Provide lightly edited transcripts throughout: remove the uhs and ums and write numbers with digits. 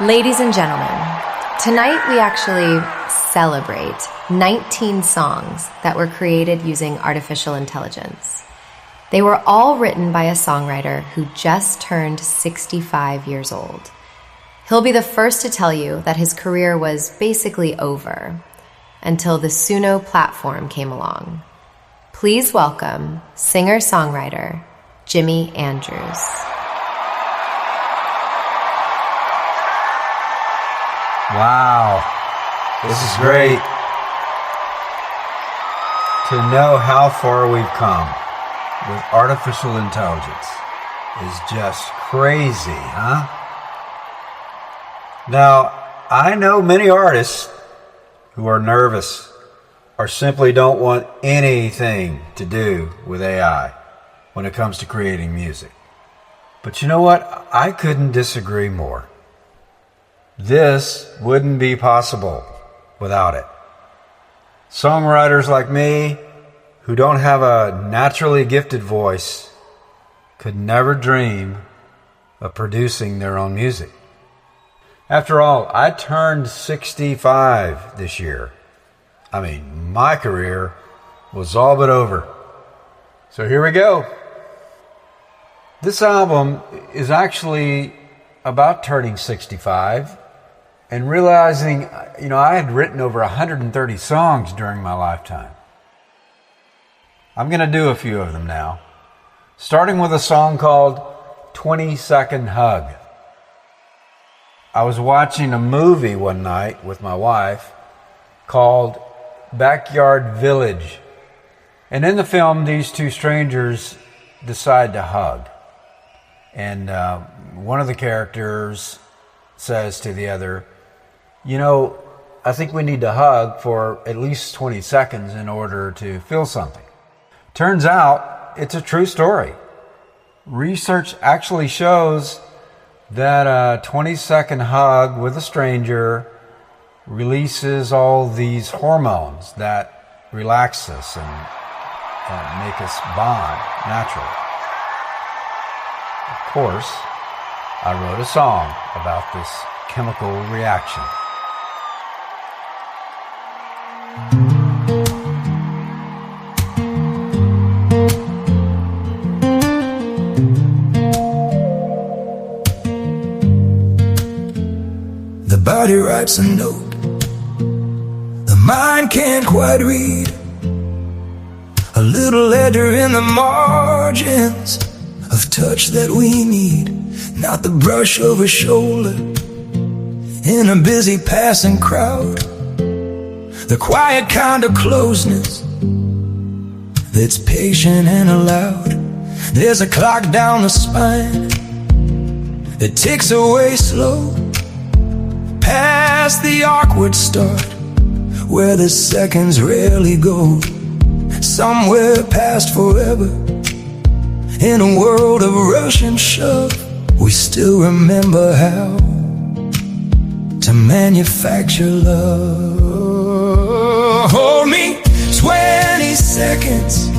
Ladies and gentlemen, tonight we actually celebrate 19 songs that were created using artificial intelligence. They were all written by a songwriter who just turned 65 years old. He'll be the first to tell you that his career was basically over until the Suno platform came along. Please welcome singer-songwriter Jimmy Andrews. Wow, this is great to know how far we've come with artificial intelligence. Is just crazy, huh? Now, I know many artists who are nervous or simply don't want anything to do with AI when it comes to creating music. But you know what? I couldn't disagree more. This wouldn't be possible without it. Songwriters like me, who don't have a naturally gifted voice, could never dream of producing their own music. After all, I turned 65 this year. I mean, my career was all but over. So here we go. This album is actually about turning 65 and realizing, I had written over 130 songs during my lifetime. I'm going to do a few of them now, starting with a song called 20-Second Hug. I was watching a movie one night with my wife called Backyard Village. And in the film, these two strangers decide to hug. And one of the characters says to the other, I think we need to hug for at least 20 seconds in order to feel something. Turns out it's a true story. Research actually shows that a 20-second hug with a stranger releases all these hormones that relax us and make us bond naturally. Of course, I wrote a song about this chemical reaction. The body writes a note the mind can't quite read, a little letter in the margins of touch that we need, not the brush of a shoulder in a busy passing crowd, the quiet kind of closeness that's patient and allowed. There's a clock down the spine that ticks away slow, past the awkward start where the seconds rarely go, somewhere past forever. In a world of rush and shove, we still remember how to manufacture love. Hold me 20 seconds,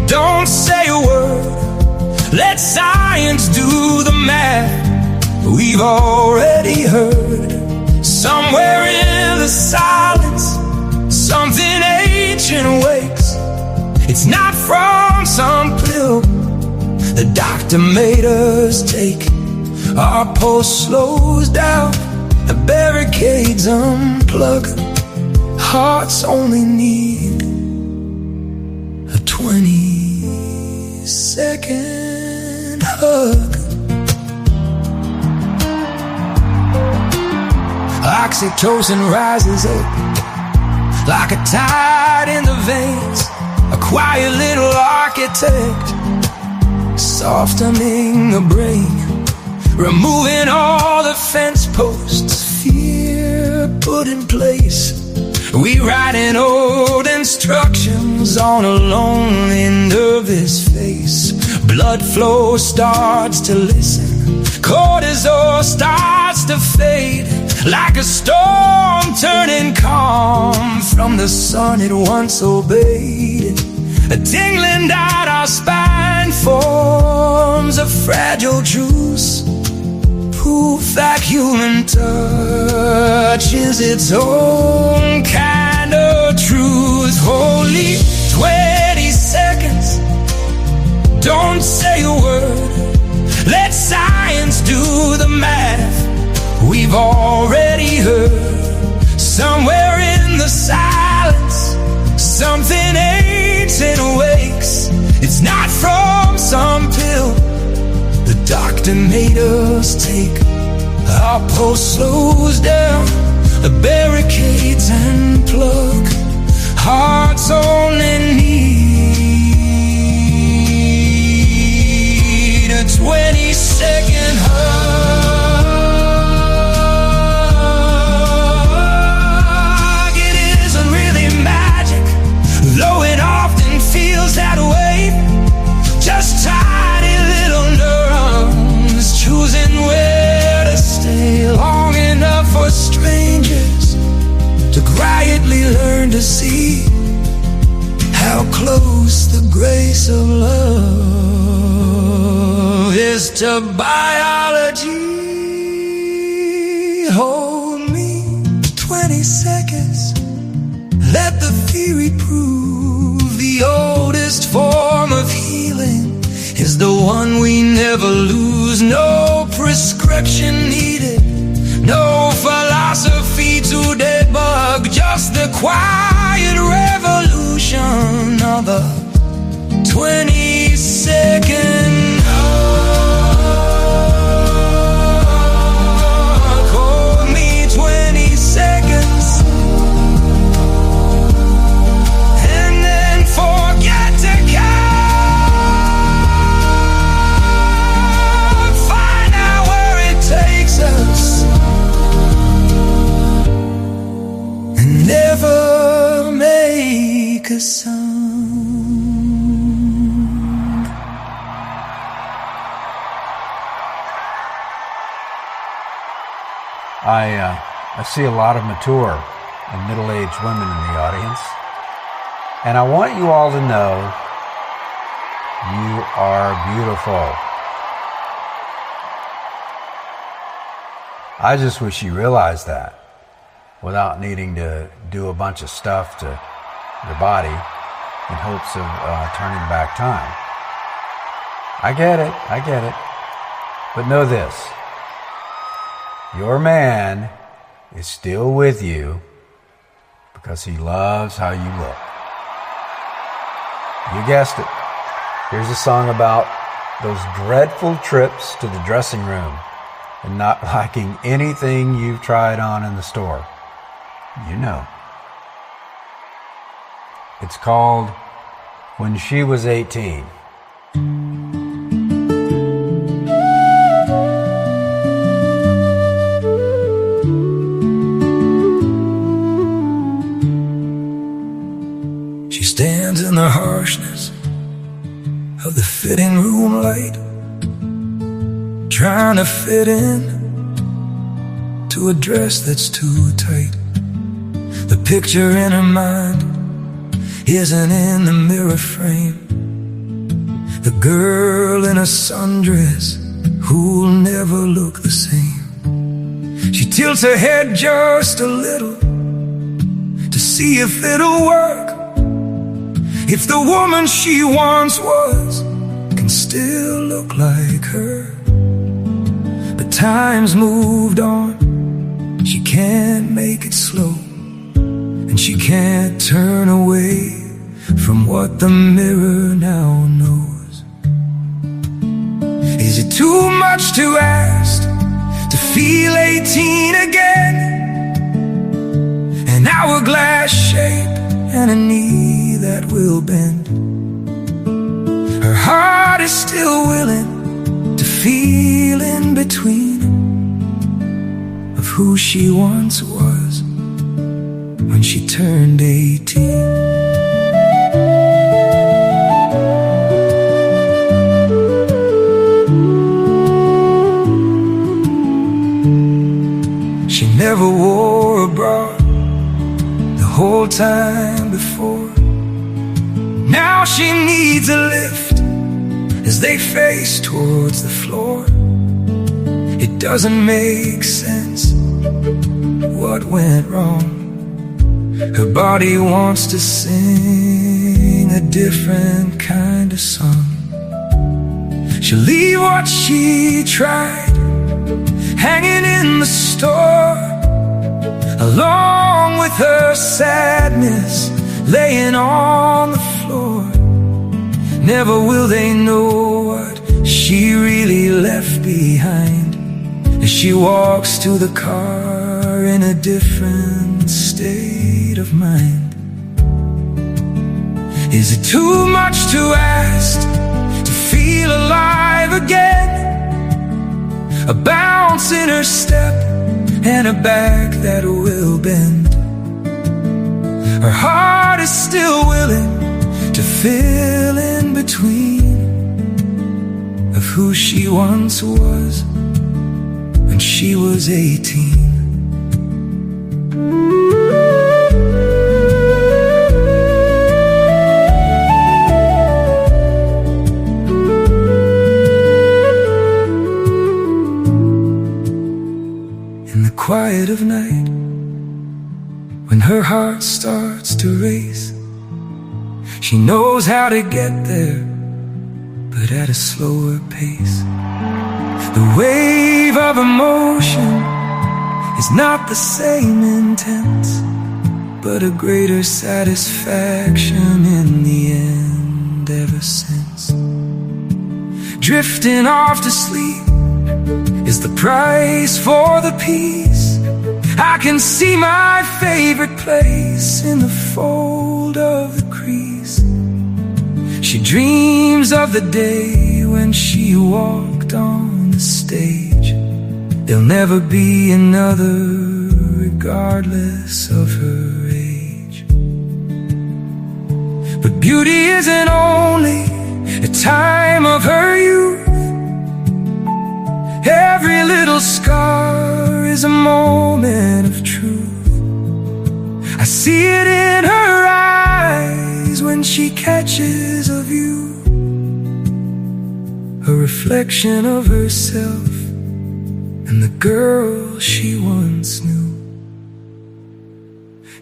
don't say a word, let science do the math. We've already heard, somewhere in the silence, something ancient wakes. It's not from some pill the doctor made us take. Our pulse slows down, the barricades unplug. Hearts only need a 20-second hug. Oxytocin rises up like a tide in the veins, a quiet little architect softening the brain, removing all the fence posts fear put in place. We writing old instructions on a lonely, nervous face. Blood flow starts to listen, cortisol starts to fade, like a storm turning calm from the sun it once obeyed. A tingling down our spine forms a fragile truce, proof that human touch is its own kind of truth. Only 20 seconds, don't say a word. Let science do the math. We've already heard. Somewhere in the silence, something ancient awakes. It's not from some pill the doctor made us take. Our pulse slows down, the barricades and plug. Hearts only need a 20-second hug. It isn't really magic, though it often feels that way. Just tiny little neurons choosing where to stay long enough for strangers to quietly learn to see how close the grace of love is to biology. Hold me 20 seconds. Let the theory prove the oldest form of healing is the one we never lose. No prescription needed, no philosophy to debug, just the quiet revolution of a 20-second hug. Hold me 20 seconds, and then forget to count. Find out where it takes us, and never make a sound. I see a lot of mature and middle-aged women in the audience, and I want you all to know you are beautiful. I just wish you realized that without needing to do a bunch of stuff to your body in hopes of turning back time. I get it. But know this. Your man is still with you because he loves how you look. You guessed it. Here's a song about those dreadful trips to the dressing room and not liking anything you've tried on in the store. You know. It's called When She Was 18. Stands in the harshness of the fitting room light, trying to fit in to a dress that's too tight. The picture in her mind isn't in the mirror frame. The girl in a sundress who'll never look the same. She tilts her head just a little to see if it'll work. If the woman she once was can still look like her. But time's moved on, she can't make it slow, and she can't turn away from what the mirror now knows. Is it too much to ask to feel 18 again? An hourglass shape and a knee that will bend. Her heart is still willing to feel in between of who she once was when she turned 18. She never wore a bra the whole time before. Now she needs a lift as they face towards the floor. It doesn't make sense. What went wrong? Her body wants to sing a different kind of song. She'll leave what she tried hanging in the store, along with her sadness laying on the floor. Never will they know what she really left behind as she walks to the car in a different state of mind. Is it too much to ask to feel alive again? A bounce in her step and a back that will bend. Her heart is still willing to fill in between of who she once was when she was 18. In the quiet of night, when her heart starts to race, she knows how to get there, but at a slower pace. The wave of emotion is not the same intense, but a greater satisfaction in the end ever since. Drifting off to sleep is the price for the peace. I can see my favorite place in the fold of the crease. She dreams of the day when she walked on the stage. There'll never be another, regardless of her age. But beauty isn't only a time of her youth. Every little scar is a moment of truth. I see it in her eyes when she catches a view, a reflection of herself and the girl she once knew.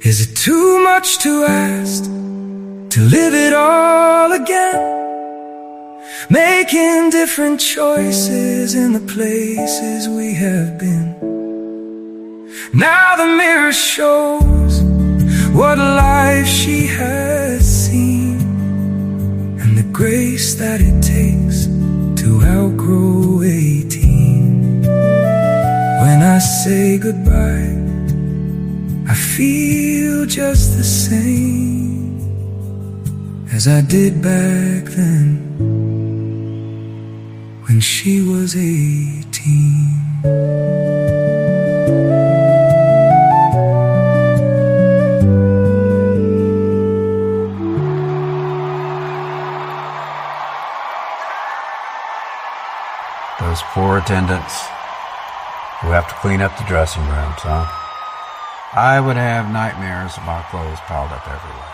Is it too much to ask to live it all again? Making different choices in the places we have been. Now the mirror shows what life she has seen, and the grace that it takes to outgrow 18. When I say goodbye, I feel just the same as I did back then, when she was 18. Those poor attendants who have to clean up the dressing rooms, huh? I would have nightmares about clothes piled up everywhere.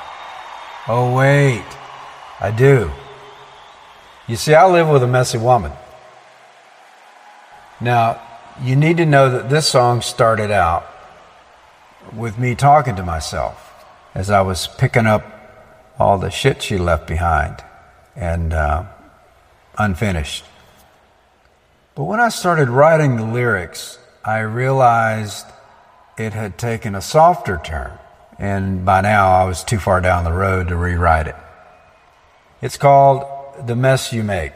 Oh, wait, I do. You see, I live with a messy woman. Now, you need to know that this song started out with me talking to myself as I was picking up all the shit she left behind and unfinished. But when I started writing the lyrics, I realized it had taken a softer turn, and by now I was too far down the road to rewrite it. It's called The Mess You Make.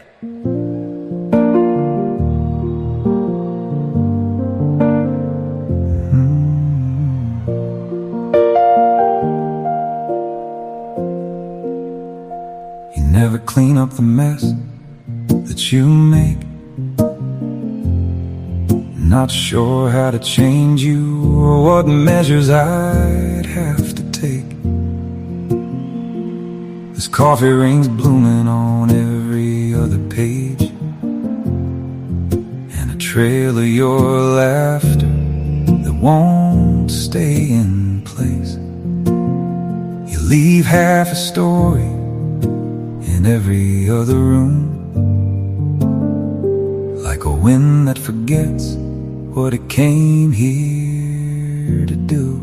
You never clean up the mess that you make. Not sure how to change you or what measures I'd have to take. There's coffee rings blooming on every other page, and a trail of your laughter that won't stay in place. You leave half a story in every other room, like a wind that forgets what it came here to do.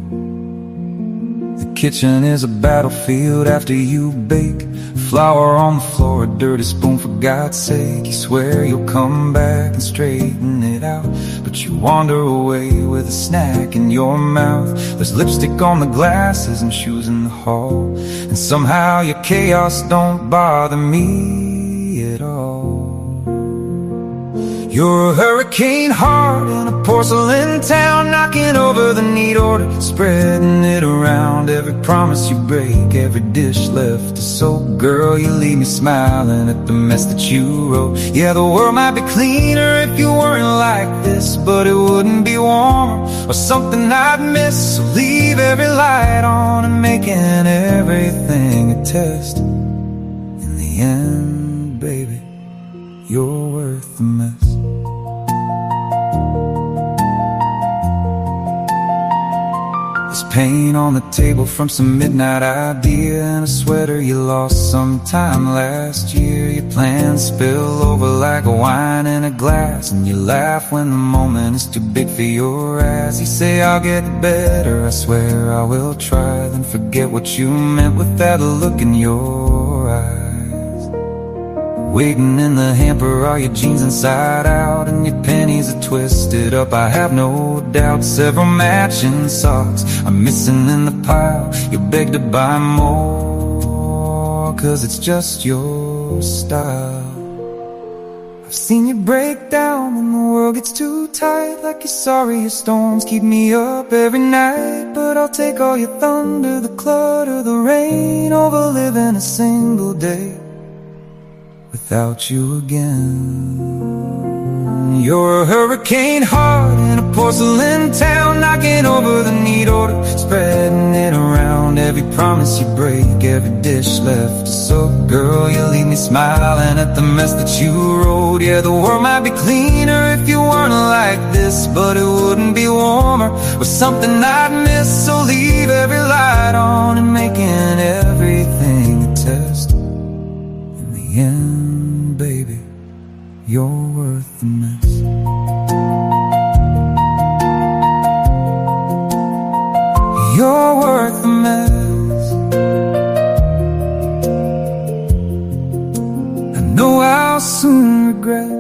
The kitchen is a battlefield after you bake. Flour on the floor, a dirty spoon, for God's sake. You swear you'll come back and straighten it out, but you wander away with a snack in your mouth. There's lipstick on the glasses and shoes in the hall, and somehow your chaos don't bother me at all. You're a hurricane heart in a porcelain town, knocking over the neat order, spreading it around. Every promise you break, every dish left to soak. Girl, you leave me smiling at the mess that you wrote. Yeah, the world might be cleaner if you weren't like this, but it wouldn't be warmer or something I'd miss. So leave every light on and making everything a test. In the end, baby, you're worth the mess. There's pain on the table from some midnight idea, and a sweater you lost sometime last year. Your plans spill over like wine in a glass, and you laugh when the moment is too big for your ass. You say I'll get better, I swear I will try, then forget what you meant with that look in your eyes. Waiting in the hamper are your jeans inside out, and your panties are twisted up, I have no doubt. Several matching socks are missing in the pile. You beg to buy more, cause it's just your style. I've seen you break down when the world gets too tight, like you're sorry your storms keep me up every night. But I'll take all your thunder, the clutter, the rain, over living a single day without you again. You're a hurricane heart in a porcelain town, knocking over the neat order, spreading it around. Every promise you break, every dish left to soak. Girl, you leave me smiling at the mess that you wrote. Yeah, the world might be cleaner if you weren't like this, but it wouldn't be warmer or something I'd miss. So leave every light on and making everything a test. In the end, baby, you're worth the mess. You're worth the mess. I know I'll soon regret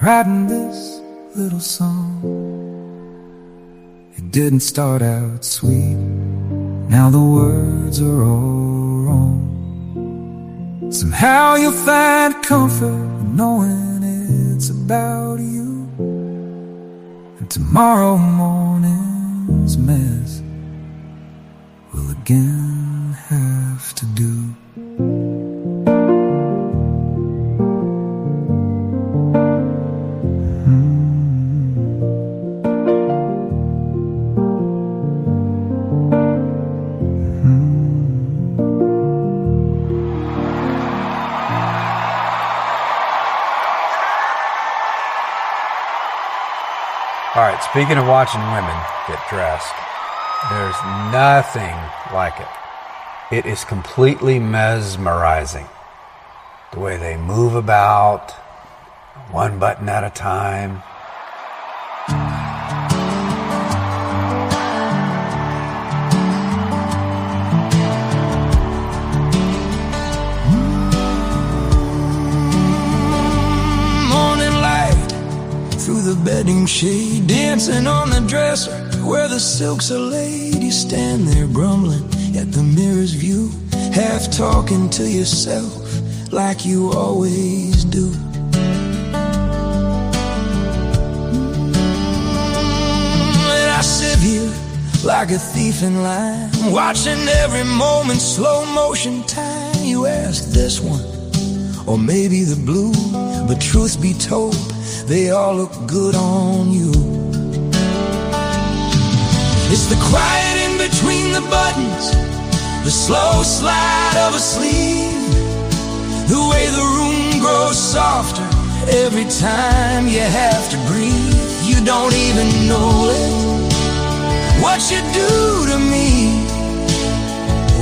writing this little song. It didn't start out sweet, now the words are all wrong. Somehow you'll find comfort knowing it's about you, and tomorrow morning's mess will again have to do. All right, speaking of watching women get dressed, there's nothing like it. It is completely mesmerizing. The way they move about, one button at a time. Through the bedding shade, dancing on the dresser where the silks are laid. You stand there grumbling at the mirror's view, half talking to yourself like you always do. And I sit here like a thief in line, watching every moment slow motion time. You ask this one, or maybe the blue, but truth be told, they all look good on you. It's the quiet in between the buttons, the slow slide of a sleeve, the way the room grows softer every time you have to breathe. You don't even know it, what you do to me,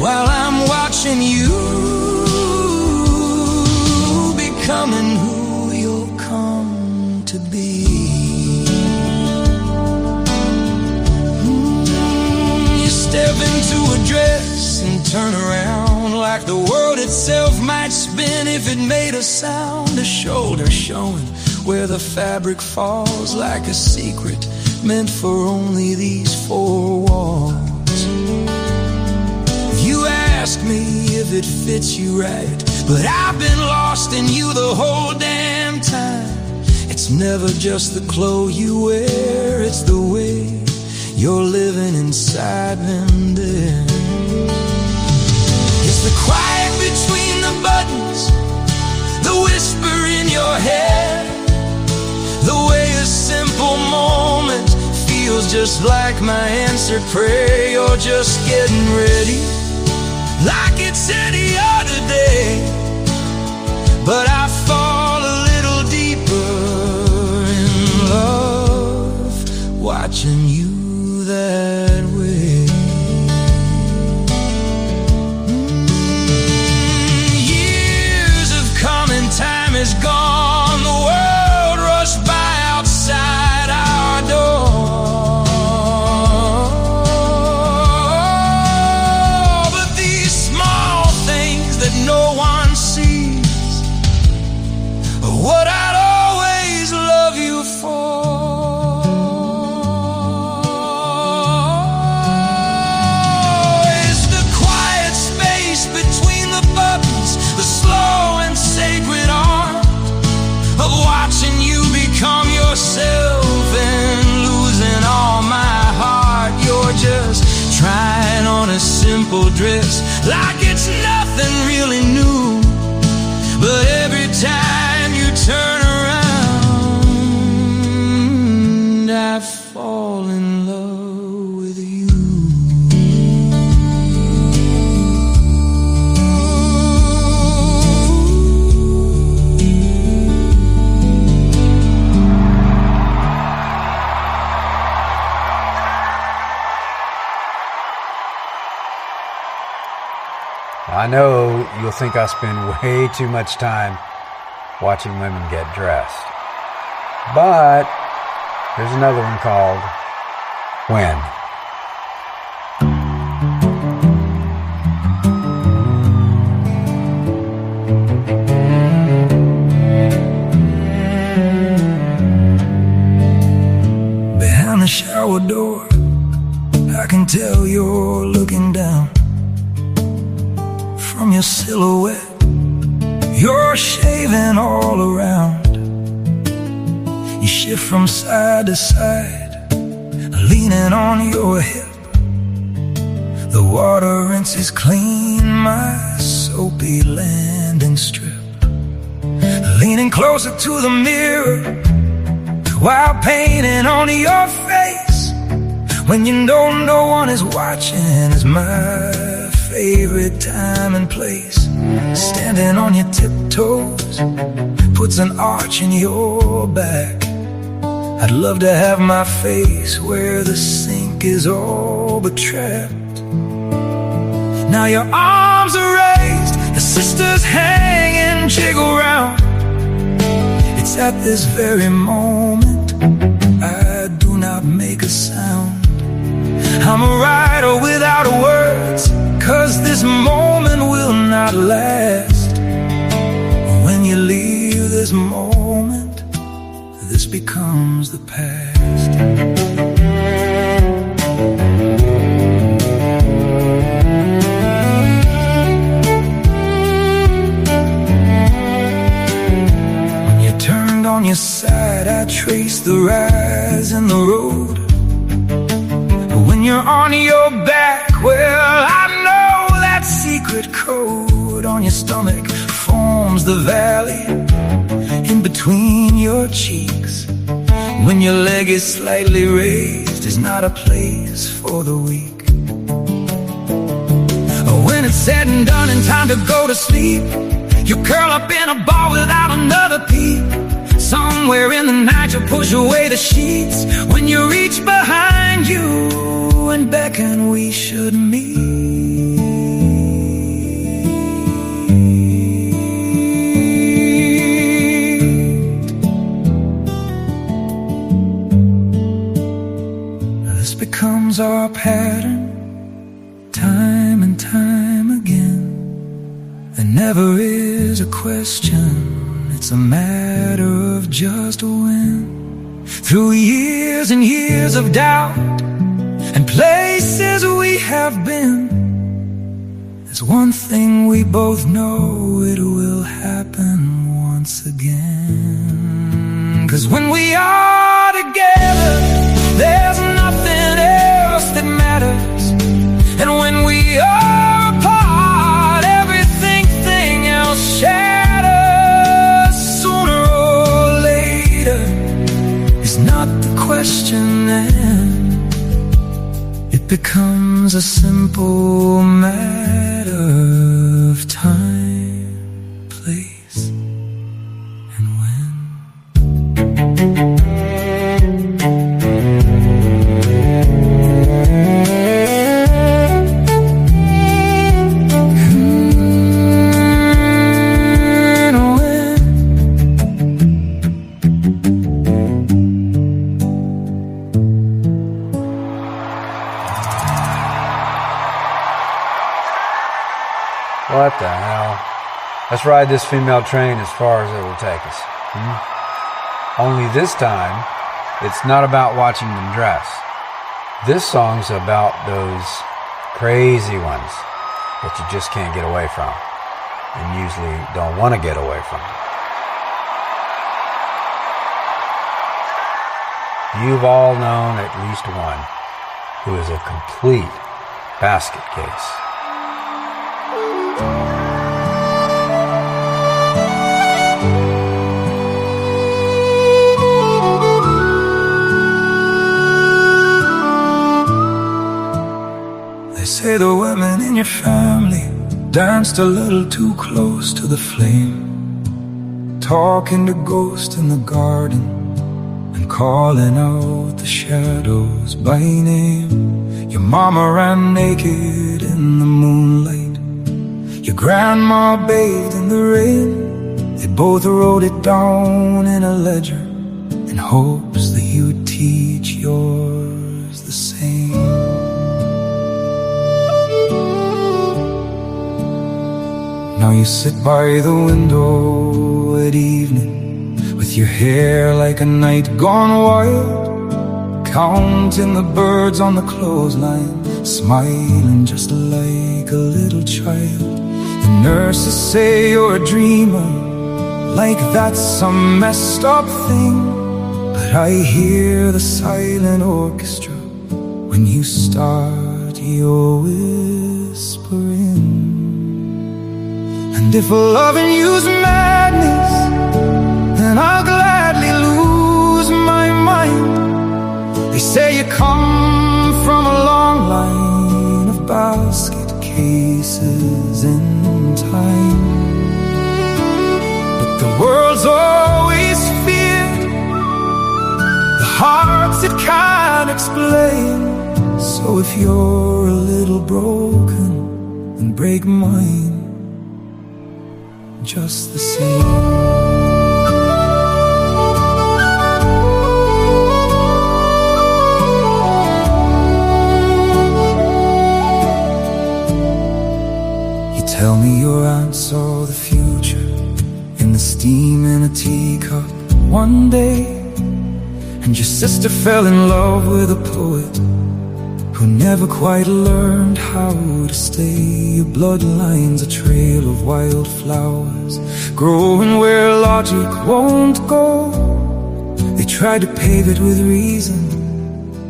while I'm watching you becoming who you'll come to be. turn around, like the world itself might spin if it made a sound. A shoulder showing where the fabric falls, like a secret meant for only these four walls. You ask me if it fits you right, but I've been lost in you the whole damn time. It's never just the clothes you wear, it's the way you're living inside them there. It's the quiet between the buttons, the whisper in your head, the way a simple moment feels just like my answered prayer. You're just getting ready, like it's any other day. But I fall a little deeper in love, watching you that way. Years have come and time is gone. The world rushed by outside our door. But these small things that no one sees are what I'd always love you for. It's the quiet space between the buttons, the slow and sacred art of watching you become yourself and losing all my heart. You're just trying on a simple dress, like it's nothing really new. But every time you turn around, I fall in love with you. I know you'll think I spend way too much time watching women get dressed, but there's another one called When. Behind the shower door, I can tell you're looking down. From your silhouette, you're shaving all around. You shift from side to side, leaning on your hip. The water rinses clean my soapy landing strip. Leaning closer to the mirror while painting on your face. When you know no one is watching is my favorite time and place. Standing on your tiptoes puts an arch in your back. I'd love to have my face where the sink is all but trapped. Now your arms are raised, the sisters hang and jiggle round. It's at this very moment I do not make a sound. I'm a writer without words, 'cause this moment will not last. When you leave this moment, this becomes the past. When you turned on your side, I traced the rise in the road. When you're on your back, well, I know that secret code on your stomach forms the valley in between your cheeks. When your leg is slightly raised, is not a place for the weak. When it's said and done and time to go to sleep, you curl up in a ball without another peep. Somewhere in the night you'll push away the sheets. When you reach behind you and beckon, we should meet. This becomes our pattern, time and time again. never is a question, it's a matter of just when. Through years and years of doubt and places we have been, there's one thing we both know, it will happen once again. 'Cause when we are together, there's nothing else that matters. And when we are apart, everything else shatters. Sooner or later is not the question then. It becomes a simple matter of time, place, and when. What the hell? Let's ride this female train as far as it will take us. Only this time, it's not about watching them dress. This song's about those crazy ones that you just can't get away from, and usually don't want to get away from. You've all known at least one who is a complete basket case. Say the women in your family danced a little too close to the flame, talking to ghosts in the garden and calling out the shadows by name. Your mama ran naked in the moonlight, your grandma bathed in the rain. They both wrote it down in a ledger in hopes that you'd teach yours the same. Now you sit by the window at evening with your hair like a night gone wild, counting the birds on the clothesline, smiling just like a little child. The nurses say you're a dreamer, like that's some messed up thing, but I hear the silent orchestra when you start your whispering. And if loving you's madness, then I'll gladly lose my mind. They say you come from a long line of basket cases in time, but the world's always feared the hearts it can't explain. So if you're a little broken, then break mine just the same. You tell me your aunt saw the future in the steam in a teacup one day, and your sister fell in love with a poet who never quite learned how to stay. Your bloodline's a trail of wildflowers growing where logic won't go. They tried to pave it with reason,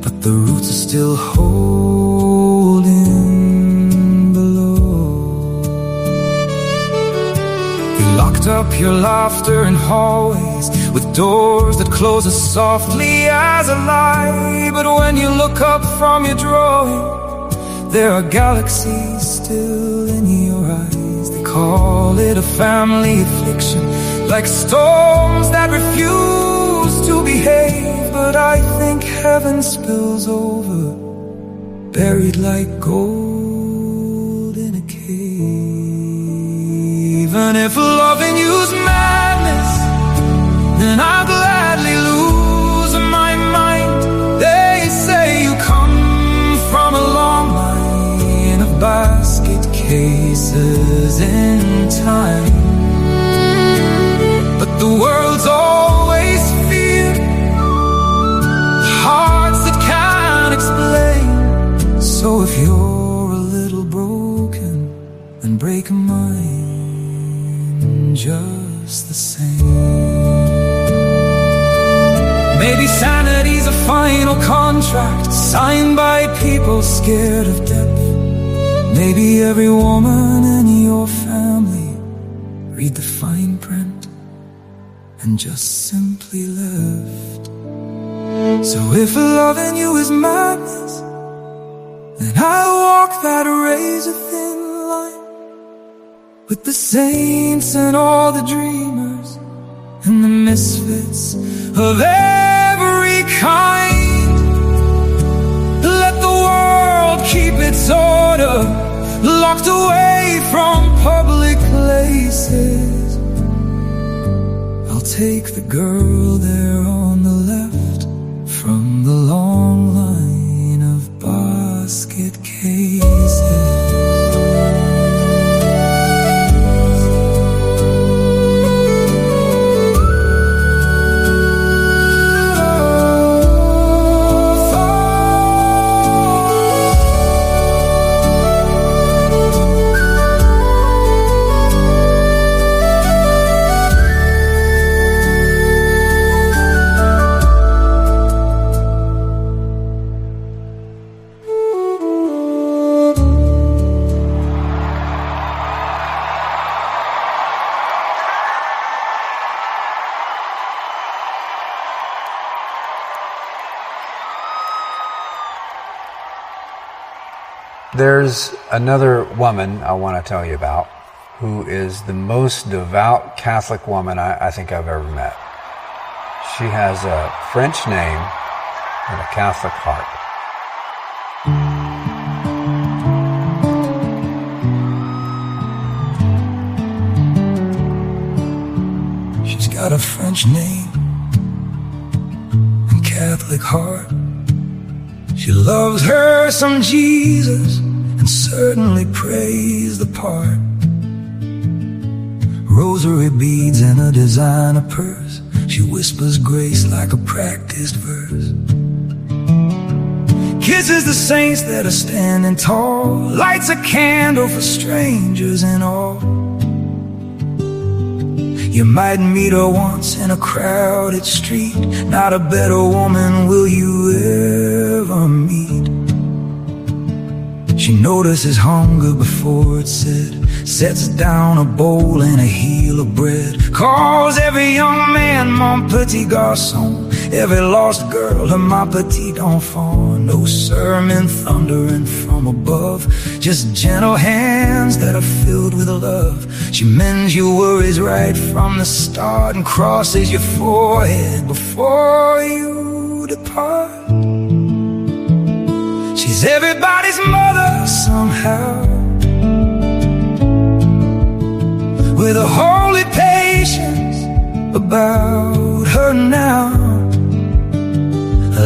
but the roots are still holding below. You locked up your laughter in hallways with doors that close as softly as a lie. But when you look up from your drawing, there are galaxies still in your eyes. They call it a family affliction, like storms that refuse to behave. But I think heaven spills over, buried like gold in a cave. And if loving you's madness, then I'll gladly lose my mind. They say you come from a long line of basket cases in time, just the same. Maybe sanity's a final contract signed by people scared of death. Maybe every woman in your family read the fine print and just simply left. So if loving you is madness, then I'll walk that razor-thin line with the saints and all the dreamers and the misfits of every kind. Let the world keep its order, locked away from public places. I'll take the girl there on the left from the long line of basket cases. There's another woman I want to tell you about who is the most devout Catholic woman I think I've ever met. She has a French name and a Catholic heart. She's got a French name and Catholic heart. She loves her some Jesus and certainly prays the part. Rosary beads in a designer purse. She whispers grace like a practiced verse. Kisses the saints that are standing tall, lights a candle for strangers and all. You might meet her once in a crowded street. Not a better woman will you ever meet. She notices hunger before it's said, sets down a bowl and a heel of bread, calls every young man mon petit garçon, every lost girl her ma petite enfant. No sermon thundering from above, just gentle hands that are filled with love. She mends your worries right from the start and crosses your forehead before you depart. She's everybody's mother somehow, with a holy patience about her now,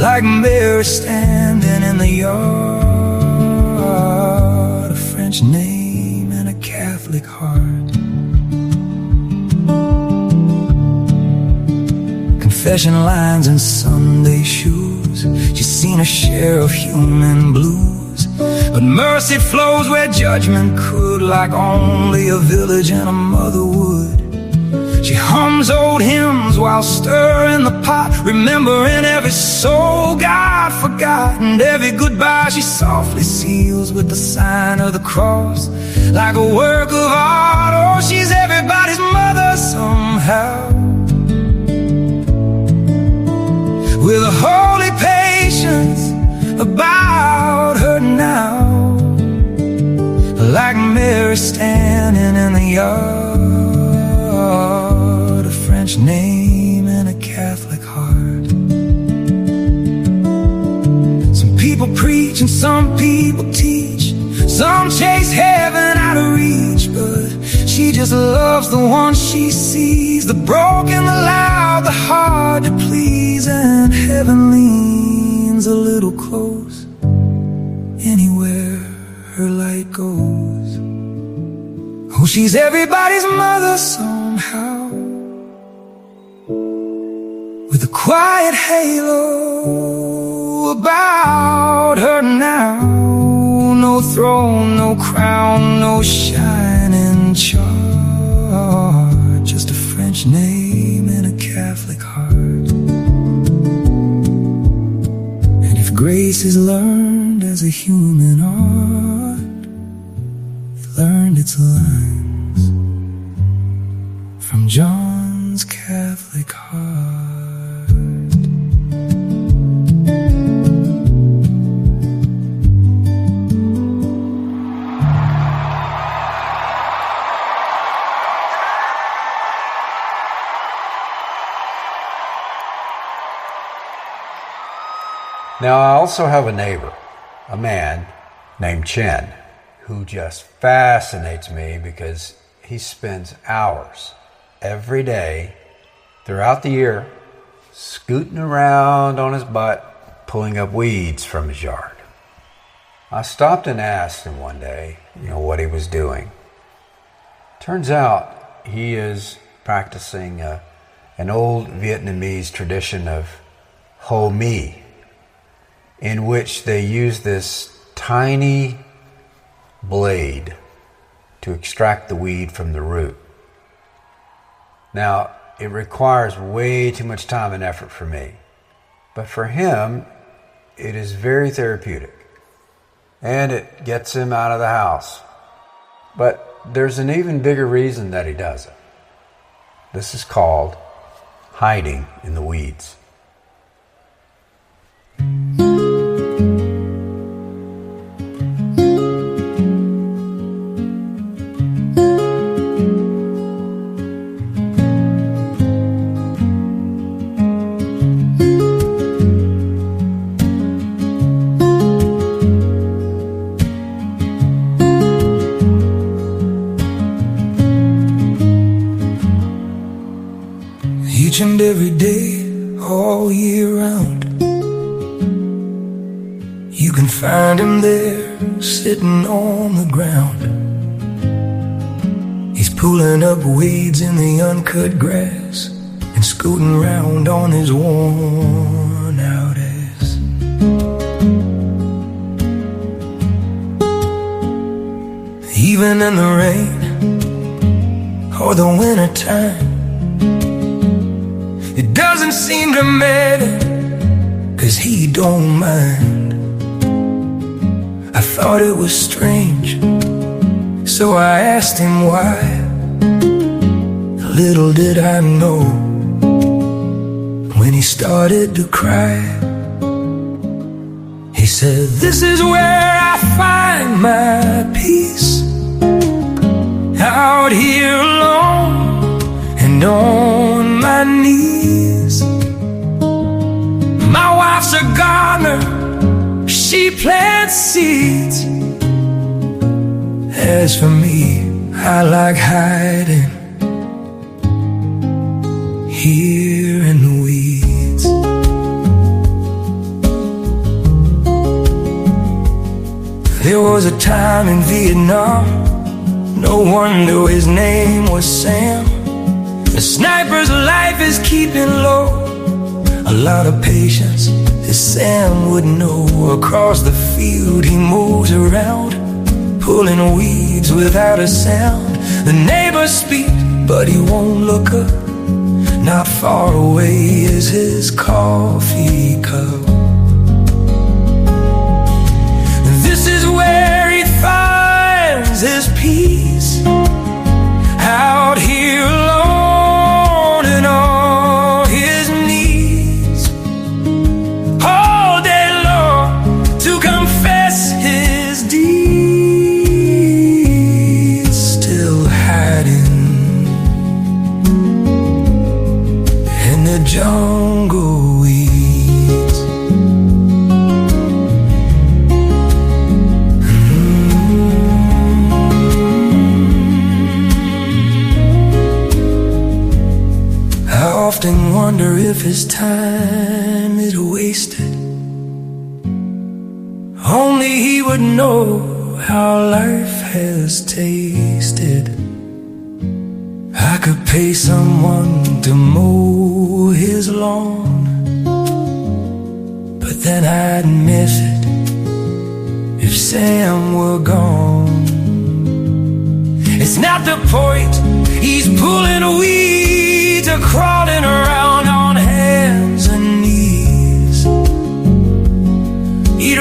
like Mary standing in the yard. A French name and a Catholic heart. Confession lines and Sunday shoes. She's seen a share of human blues, but mercy flows where judgment could, like only a village and a mother would. She hums old hymns while stirring the pot, remembering every soul God forgot, and every goodbye she softly seals with the sign of the cross, like a work of art. Oh, she's everybody's mother somehow, with a holy patience about her now, like Mary standing in the yard. A French name and a Catholic heart. Some people preach and some people teach, some chase heaven out of reach, but she just loves the one she sees, the broken, the loud, the hard to please, and heaven leans a little close anywhere her light goes. Oh, she's everybody's mother somehow, with a quiet halo about her now. No throne, no crown, no shining charge, just is learned as a human art. It learned its lines from John's Catholic heart. Now, I also have a neighbor, a man named Chen, who just fascinates me because he spends hours every day throughout the year scooting around on his butt, pulling up weeds from his yard. I stopped and asked him one day, what he was doing. Turns out he is practicing an old Vietnamese tradition of ho mi, in which they use this tiny blade to extract the weed from the root. Now, it requires way too much time and effort for me, but for him, it is very therapeutic, and it gets him out of the house. But there's an even bigger reason that he does it. This is called hiding in the weeds. Each and every day, all year round, you can find him there, sitting on the ground. He's pulling up weeds in the uncut grass and scooting round on his worn out ass. Even in the rain or the winter time, it doesn't seem to matter, 'cause he don't mind. I thought it was strange, so I asked him why. Little did I know, when he started to cry, he said, "This is where I find my peace, out here alone and on my knees. My wife's a gardener, she plants seeds. As for me, I like hiding here in the weeds." There was a time in Vietnam, no wonder his name was Sam. The sniper's life is keeping low, a lot of patience, as Sam would know. Across the field he moves around, pulling weeds without a sound. The neighbors speak, but he won't look up. Not far away is his coffee cup. This is where he finds his peace, out here alone and on his knees, all day long to confess his deeds. Still hiding in the jungle weeds. I often wonder if his time is wasted. Only he would know how life has tasted. I could pay someone to mow his lawn, but then I'd miss it if Sam were gone. It's not the point, he's pulling weeds or crawling around on hands and knees. He'd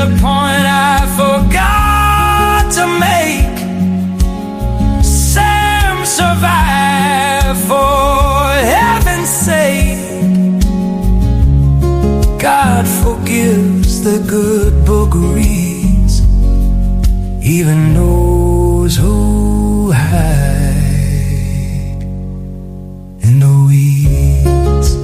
a point I forgot to make. Sam survived, for heaven's sake. God forgives the good boogeries, even those who hide in the weeds.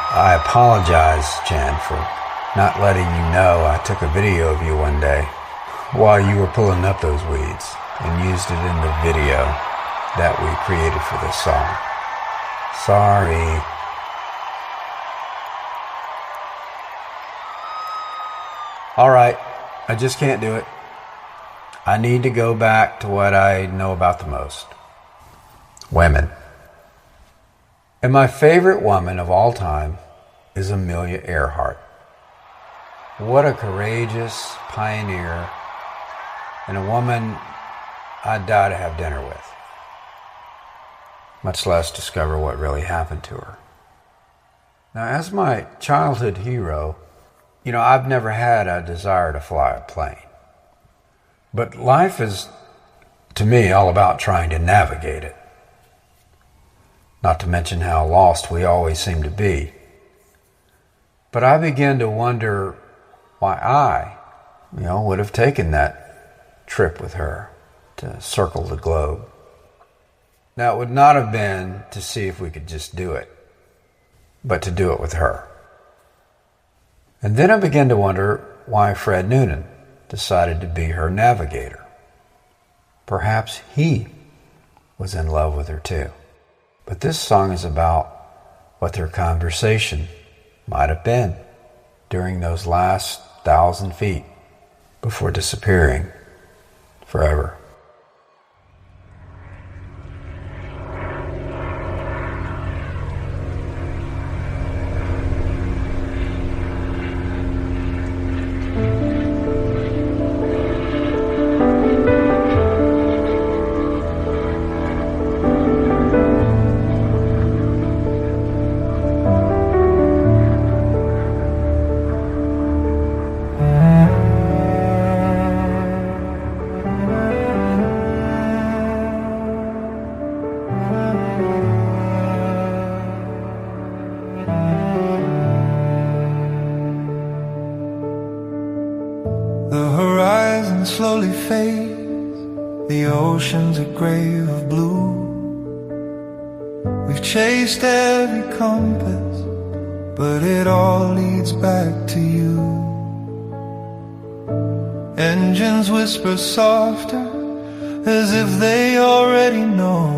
I apologize, Jen, for not letting you know I took a video of you one day while you were pulling up those weeds and used it in the video that we created for this song. Sorry. All right, I just can't do it. I need to go back to what I know about the most. Women. And my favorite woman of all time is Amelia Earhart. What a courageous pioneer, and a woman I'd die to have dinner with, much less discover what really happened to her. Now, as my childhood hero, I've never had a desire to fly a plane. But life is, to me, all about trying to navigate it. Not to mention how lost we always seem to be. But I begin to wonder why I, would have taken that trip with her to circle the globe. Now, it would not have been to see if we could just do it, but to do it with her. And then I began to wonder why Fred Noonan decided to be her navigator. Perhaps he was in love with her too. But this song is about what their conversation might have been during those last 1,000 feet before disappearing forever. Slowly fades, the ocean's a grave of blue. We've chased every compass, but it all leads back to you. Engines whisper softer, as if they already know.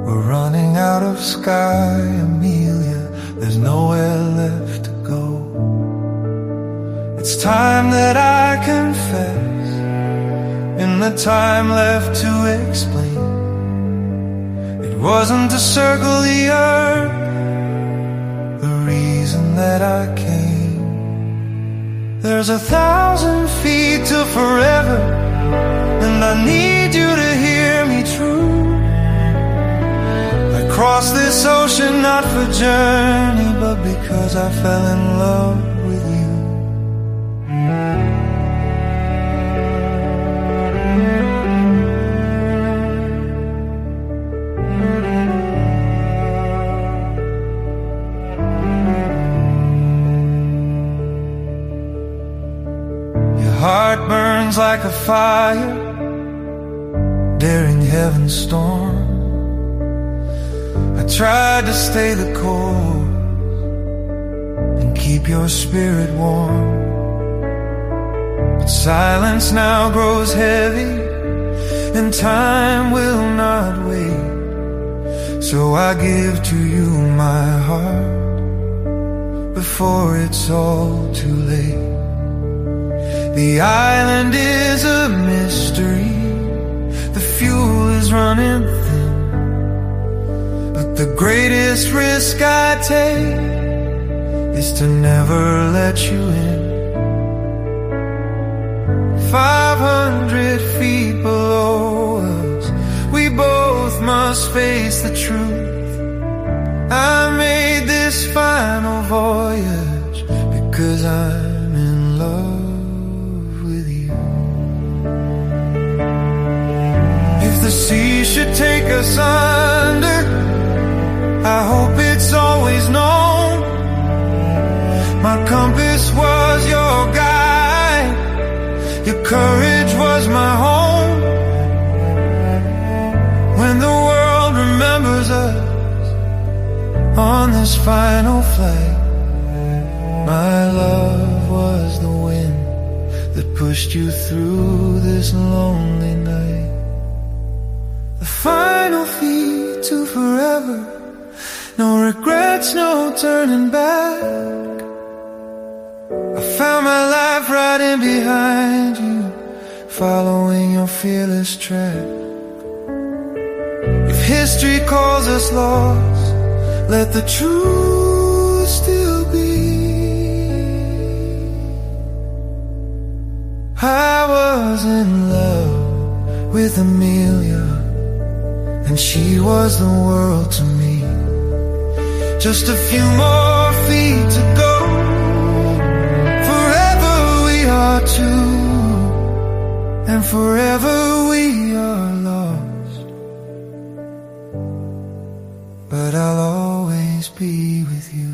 We're running out of sky, Amelia, there's nowhere left to go. It's time that I confess, in the time left to explain. It wasn't to circle the earth, the reason that I came. There's 1,000 feet to forever, and I need you to hear me true. I crossed this ocean not for journey, but because I fell in love with you. Heart burns like a fire, daring heaven's storm. I tried to stay the course and keep your spirit warm, but silence now grows heavy and time will not wait. So I give to you my heart before it's all too late. The island is a mystery, the fuel is running thin, but the greatest risk I take is to never let you in. 500 feet below us, we both must face the truth. I made this final voyage because I'm in love with you. If the sea should take us under, I hope it's always known my compass was your guide, your courage was my home. When the world remembers us on this final flight, my love was the wind that pushed you through this lonely night. The final feet to forever, no regrets, no turning back. I found my life right in behind you, following your fearless track. If history calls us lost, let the truth still be. I was in love with Amelia, and she was the world to me. Just a few more feet to go, forever we are two, and forever we are lost. But I'll always be with you.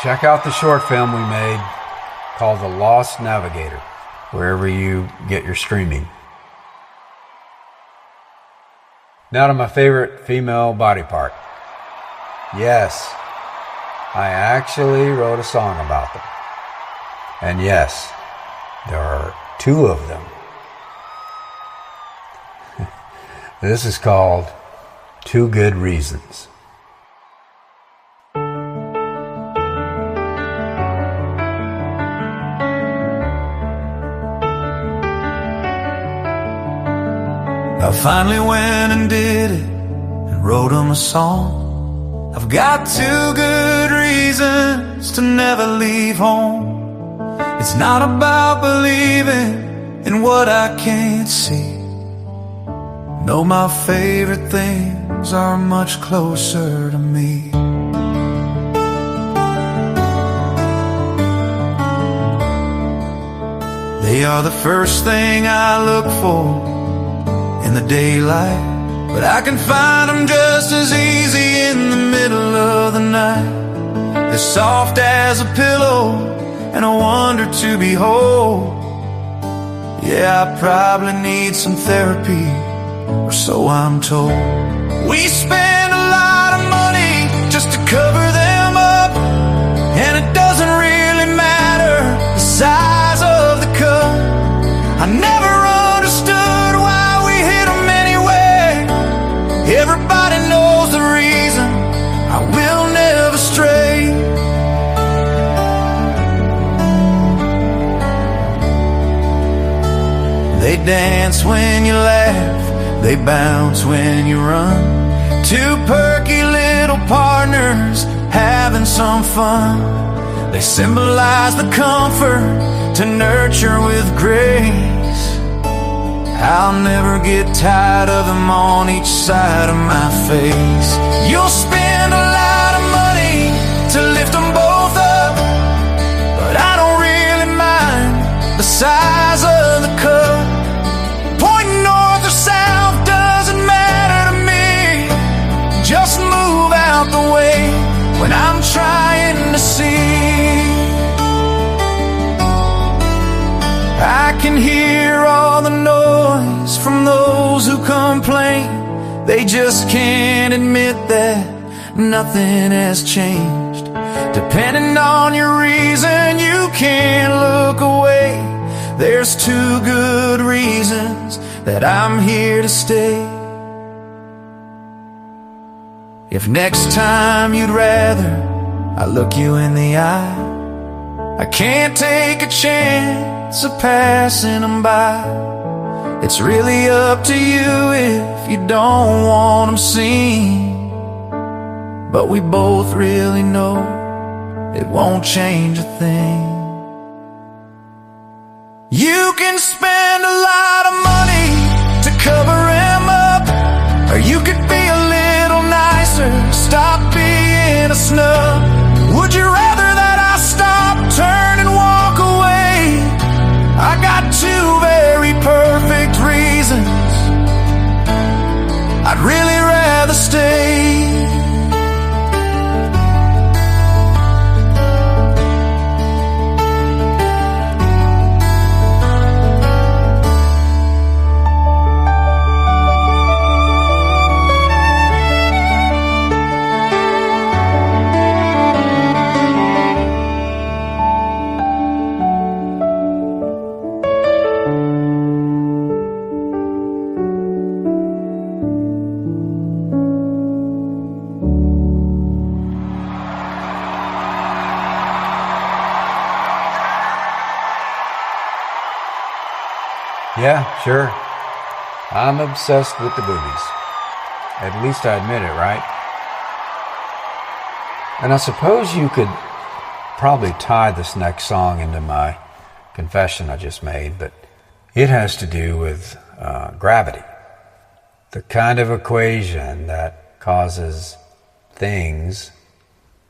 Check out the short film we made called The Lost Navigator, wherever you get your streaming. Now to my favorite female body part. Yes, I actually wrote a song about them. And yes, there are 2 of them. This is called 2 Good Reasons. I finally went and did it and wrote them a song. I've got 2 good reasons to never leave home. It's not about believing in what I can't see. No, my favorite things are much closer to me. They are the first thing I look for in the daylight, but I can find them just as easy in the middle of the night. They're soft as a pillow and a wonder to behold. Yeah, I probably need some therapy, or so I'm told. We spend a lot of money just to cover them up, and it doesn't really matter the size of the cup. I never understood why we hit them anyway. Everybody knows the reason I will never stray. They dance when you laugh, they bounce when you run. 2 perky little partners having some fun. They symbolize the comfort to nurture with grace. I'll never get tired of them on each side of my face. You'll spend a lot of money to lift them both up, but I don't really mind the size of the cup. Pointing north or south doesn't matter to me. Just move out the way when I'm trying to see. They just can't admit that nothing has changed. Depending on your reason, you can't look away. There's two good reasons that I'm here to stay. If next time you'd rather I look you in the eye, I can't take a chance of passing them by. It's really up to you if you don't want them seen, but we both really know it won't change a thing. You can spend a lot of money to cover him up, or you could be a little nicer, stop being a snub. Would you rather that I stop, turn and walk away? I got two very perfect reasons I'd really rather stay. Yeah, sure. I'm obsessed with the boobies. At least I admit it, right? And I suppose you could probably tie this next song into my confession I just made, but it has to do with gravity. The kind of equation that causes things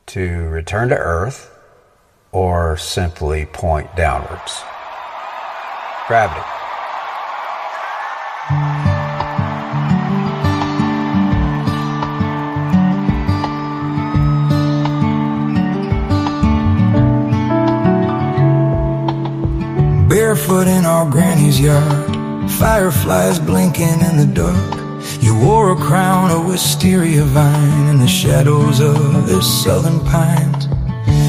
to return to Earth or simply point downwards. Gravity. Barefoot in our granny's yard, fireflies blinking in the dark. You wore a crown of wisteria vine in the shadows of the southern pines.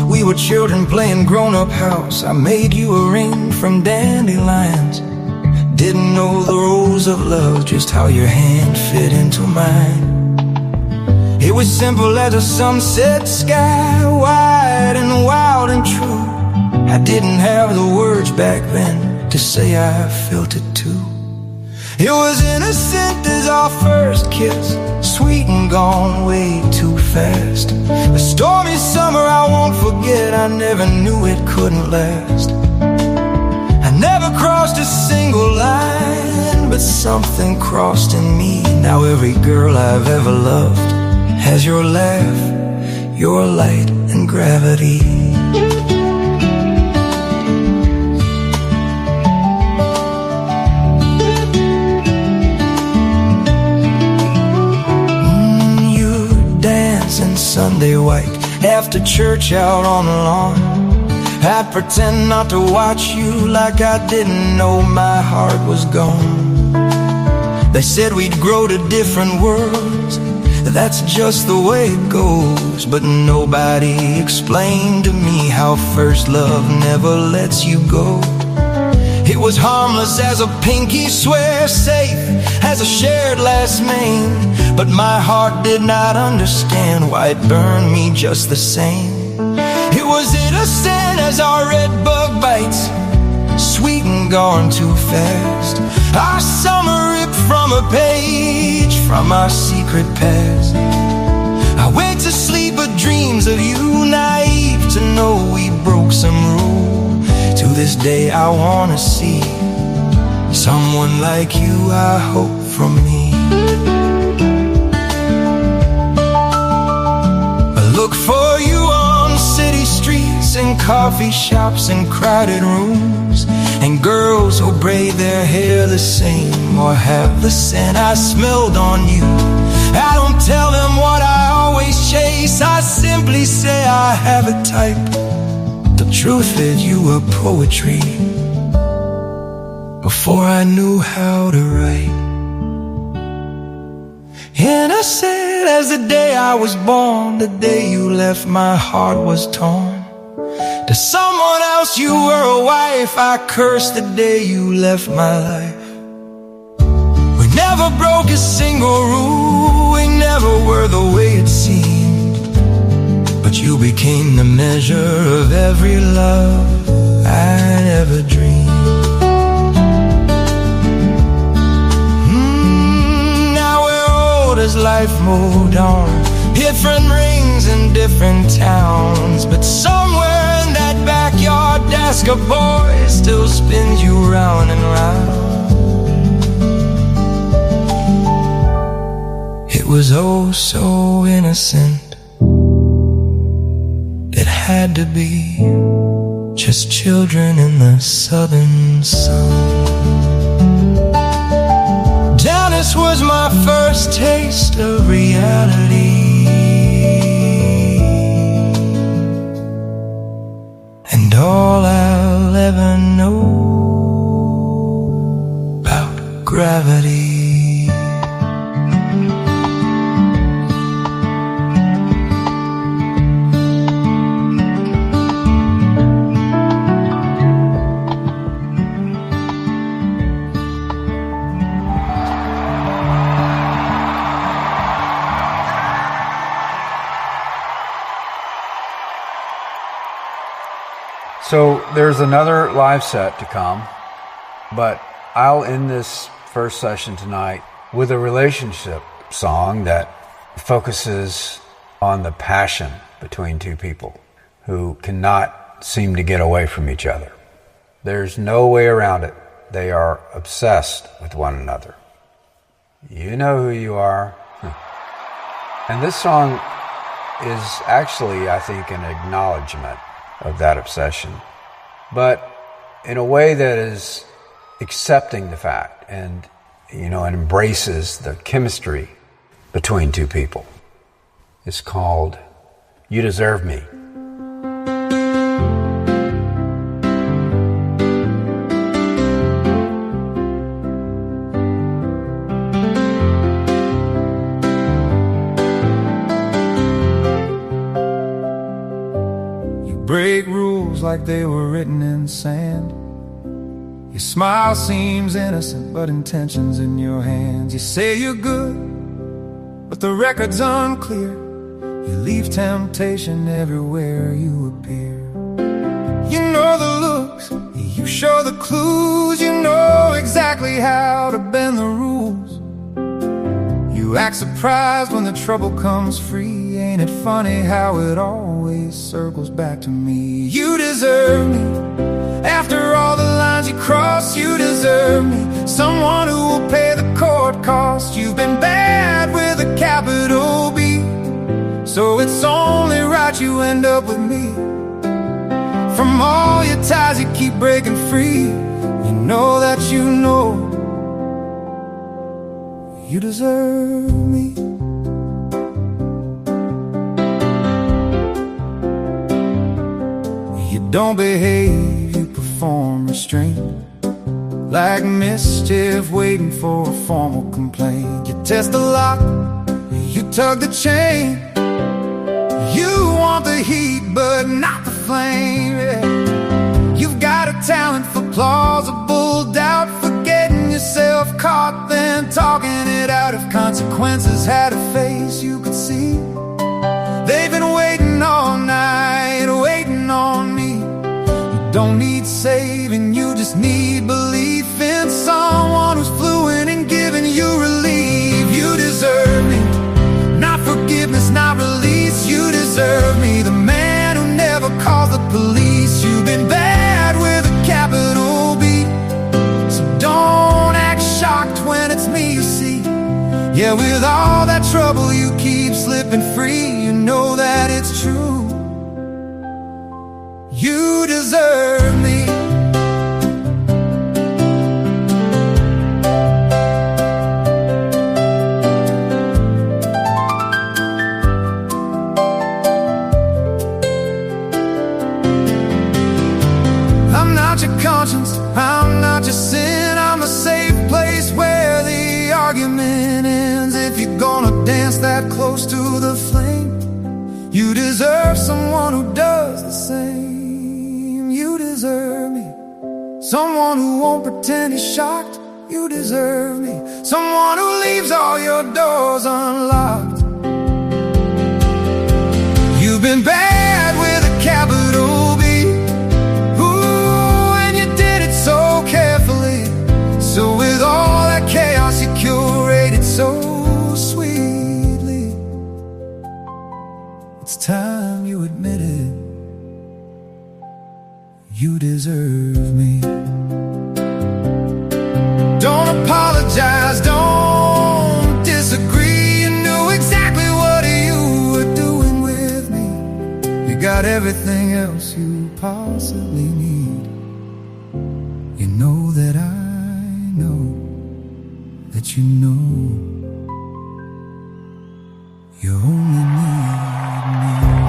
We were children playing grown-up house. I made you a ring from dandelions. Didn't know the rules of love, just how your hand fit into mine. It was simple as a sunset sky, wide and wild and true. I didn't have the words back then to say I felt it too. It was innocent as our first kiss, sweet and gone way too fast. A stormy summer I won't forget, I never knew it couldn't last. I never crossed a single line, but something crossed in me. Now every girl I've ever loved has your laugh, your light and gravity. In Sunday white, after church out on the lawn, I'd pretend not to watch you, like I didn't know my heart was gone. They said we'd grow to different worlds, that's just the way it goes. But nobody explained to me how first love never lets you go. It was harmless as a pinky swear, safe as a shared last name. But my heart did not understand why it burned me just the same. It was innocent as our red bug bites, sweet and gone too fast. Our summer ripped from a page from our secret past. I went to sleep with dreams of you, naive to know we broke some rule. To this day I wanna see someone like you, I hope, from me. I look for you on city streets and coffee shops and crowded rooms, and girls who braid their hair the same or have the scent I smelled on you. I don't tell them what I always chase, I simply say I have a type. The truth is you were poetry before I knew how to write. Innocent as the day I was born, the day you left my heart was torn. To someone else you were a wife, I cursed the day you left my life. We never broke a single rule, we never were the way it seemed. But you became the measure of every love I'd ever dreamed. As life moved on, different rings in different towns, but somewhere in that backyard desk a boy still spins you round and round. It was oh so innocent, it had to be just children in the southern sun. This was my first taste of reality, and all I'll ever know about gravity. So there's another live set to come, but I'll end this first session tonight with a relationship song that focuses on the passion between two people who cannot seem to get away from each other. There's no way around it. They are obsessed with one another. You know who you are. And this song is actually, I think, an acknowledgement of that obsession, but in a way that is accepting the fact and, and embraces the chemistry between two people. It's called You Deserve Me. Break rules like they were written in sand. Your smile seems innocent, but intentions in your hands. You say you're good, but the record's unclear. You leave temptation everywhere you appear. You know the looks, you show the clues. You know exactly how to bend the rules. You act surprised when the trouble comes free. Ain't it funny how it always circles back to me? You deserve me. After all the lines you cross, you deserve me. Someone who will pay the court cost. You've been bad with a capital B, so it's only right you end up with me. From all your ties you keep breaking free. You know that you know you deserve me. You don't behave, you perform restraint, like mischief waiting for a formal complaint. You test the lock, you tug the chain. You want the heat but not the flame, yeah. You've got a talent for plausible doubt, forgetting yourself, caught then talking it out. If consequences had a face you could see, they've been waiting all night, waiting on me. You don't need saving, you just need belief in someone who's fluent in giving you relief. You deserve me, not forgiveness, not release. You deserve me, the man who never calls the police. You've been bad with a capital B, so don't act shocked when it's me you see. Yeah, with all that trouble you keep slipping free. You know that it's true. You deserve me. I'm not your conscience, I'm not your sin. I'm a safe place where the argument ends. If you're gonna Someone who won't pretend he's shocked. You deserve me. Someone who leaves all your doors unlocked. You've been bad with a capital B. Ooh, and you did it so carefully. So with all that chaos you curated so sweetly. It's time you admit it. You deserve me. Don't apologize, don't disagree. You knew exactly what you were doing with me. You got everything else you possibly need. You know that I know that you know you only need me.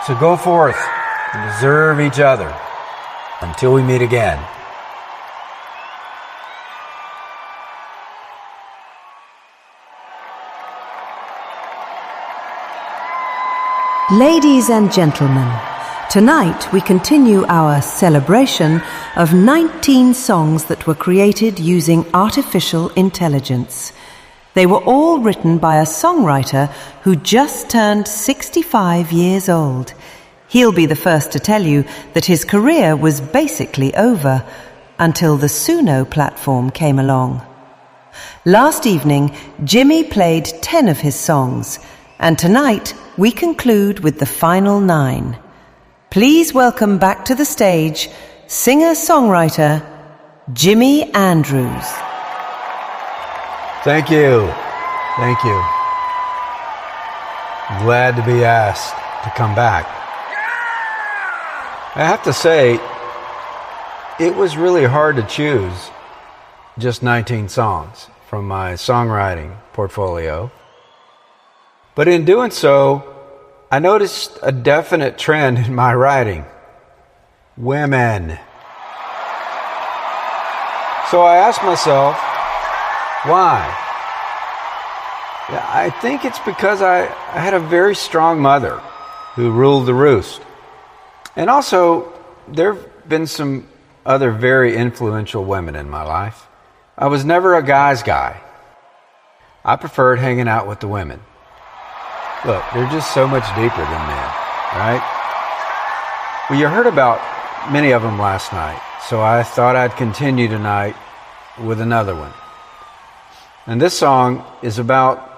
So go forth and deserve each other until we meet again. Ladies and gentlemen, tonight we continue our celebration of 19 songs that were created using artificial intelligence. They were all written by a songwriter who just turned 65 years old. He'll be the first to tell you that his career was basically over until the Suno platform came along. Last evening, Jimmy played 10 of his songs, and tonight we conclude with the final 9. Please welcome back to the stage singer-songwriter Jimmy Andrews. Thank you. Thank you. I'm glad to be asked to come back. I have to say, it was really hard to choose just 19 songs from my songwriting portfolio. But in doing so, I noticed a definite trend in my writing. Women. So I asked myself, why? Yeah, I think it's because I had a very strong mother who ruled the roost. And also, there have been some other very influential women in my life. I was never a guy's guy. I preferred hanging out with the women. Look, they're just so much deeper than men, right? Well, you heard about many of them last night, so I thought I'd continue tonight with another one. And this song is about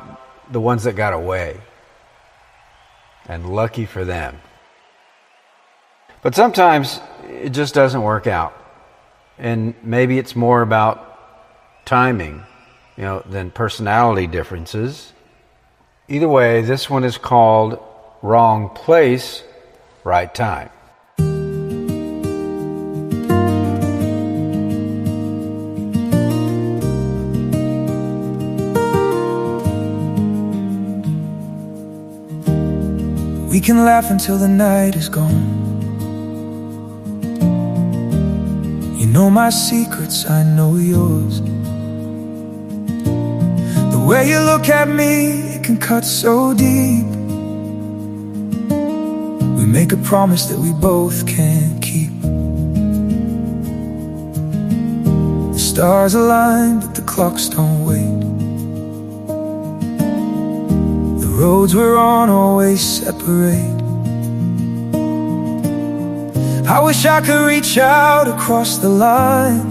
the ones that got away. And lucky for them. But sometimes it just doesn't work out. And maybe it's more about timing, than personality differences. Either way, this one is called Wrong Place, Right Time. We can laugh until the night is gone. You know my secrets, I know yours. The way you look at me, it can cut so deep. We make a promise that we both can't keep. The stars align, but the clocks don't wait. The roads we're on always separate. I wish I could reach out across the line,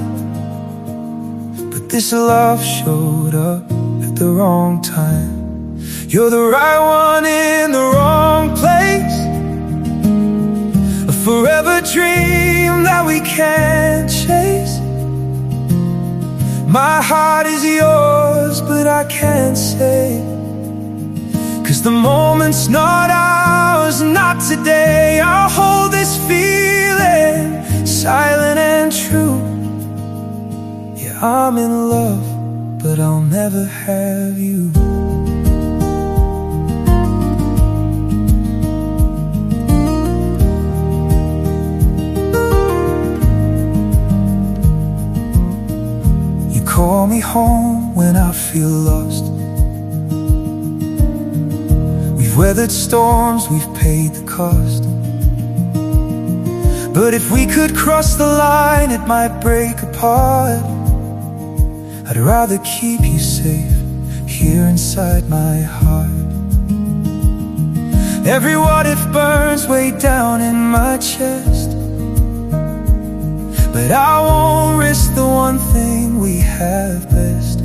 but this love showed up at the wrong time. You're the right one in the wrong place. A forever dream that we can't chase. My heart is yours, but I can't say. 'Cause the moment's not ours, not today. I'll hold this feeling, silent and true. Yeah, I'm in love, but I'll never have you. call me home when I feel lost. We've weathered storms, we've paid the cost. But if we could cross the line, it might break apart. I'd rather keep you safe here inside my heart. Every what if burns way down in my chest, but I won't risk the one thing we have best.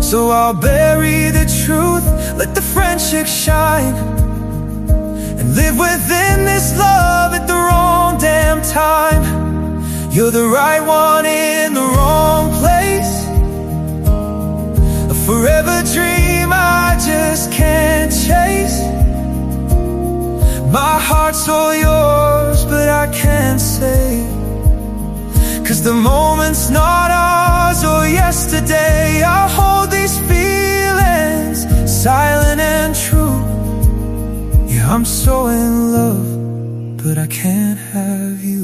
So I'll bury the truth, let the friendship shine, and live within this love at the wrong damn time. You're the right one in the wrong place, a forever dream I just can't chase. My heart's all yours, but I can't say, 'cause the moment's not ours or yesterday. I'll hold these feelings silent and true. Yeah, I'm so in love, but I can't have you.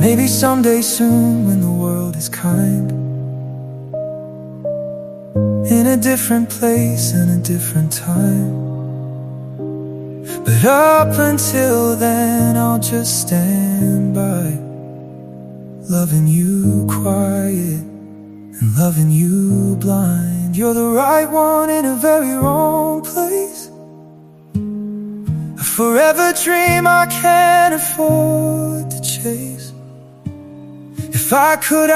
Maybe someday soon when the world is kind, in a different place and a different time. But up until then I'll just stand by, loving you quiet and loving you blind. You're the right one in a very wrong place, a forever dream I can't afford to chase. If I could,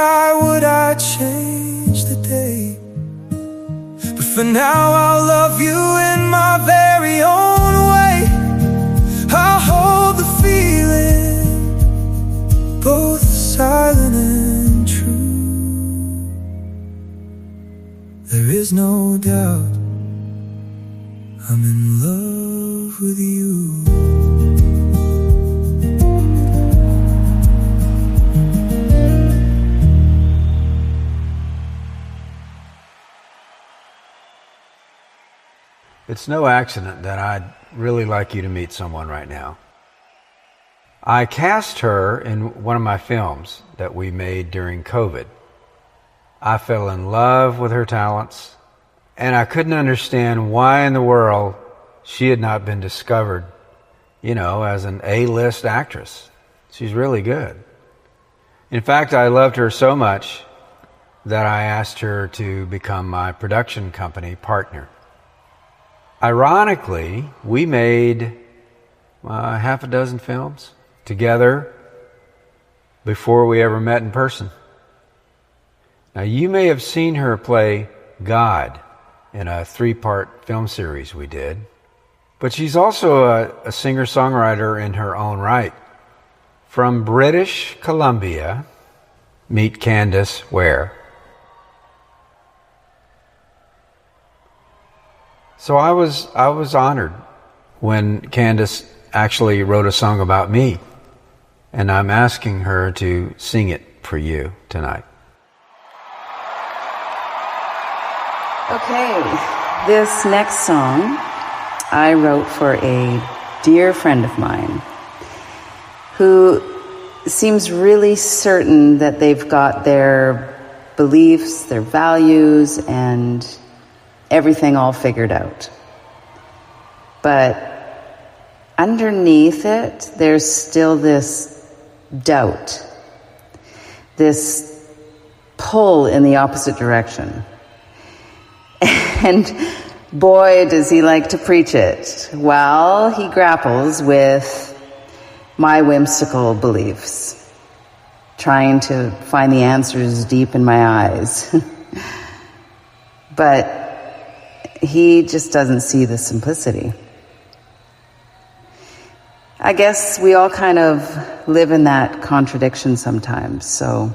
would I change the day? But for now I'll love you in my very own way. I'll hold the feeling, both silent and true. There is no doubt I'm in love with you. It's no accident that I'd really like you to meet someone right now. I cast her in one of my films that we made during COVID. I fell in love with her talents, and I couldn't understand why in the world she had not been discovered, as an A-list actress. She's really good. In fact, I loved her so much that I asked her to become my production company partner. Ironically, we made half a dozen films together before we ever met in person. Now, you may have seen her play God in a 3-part film series we did, but she's also a singer-songwriter in her own right. From British Columbia, meet Candace Ware. So I was honored when Candace actually wrote a song about me, and I'm asking her to sing it for you tonight. Okay, this next song I wrote for a dear friend of mine who seems really certain that they've got their beliefs, their values, and everything all figured out. But underneath it, there's still this doubt, this pull in the opposite direction. And boy, does he like to preach it while he grapples with my whimsical beliefs, trying to find the answers deep in my eyes. But he just doesn't see the simplicity. I guess we all kind of live in that contradiction sometimes. So,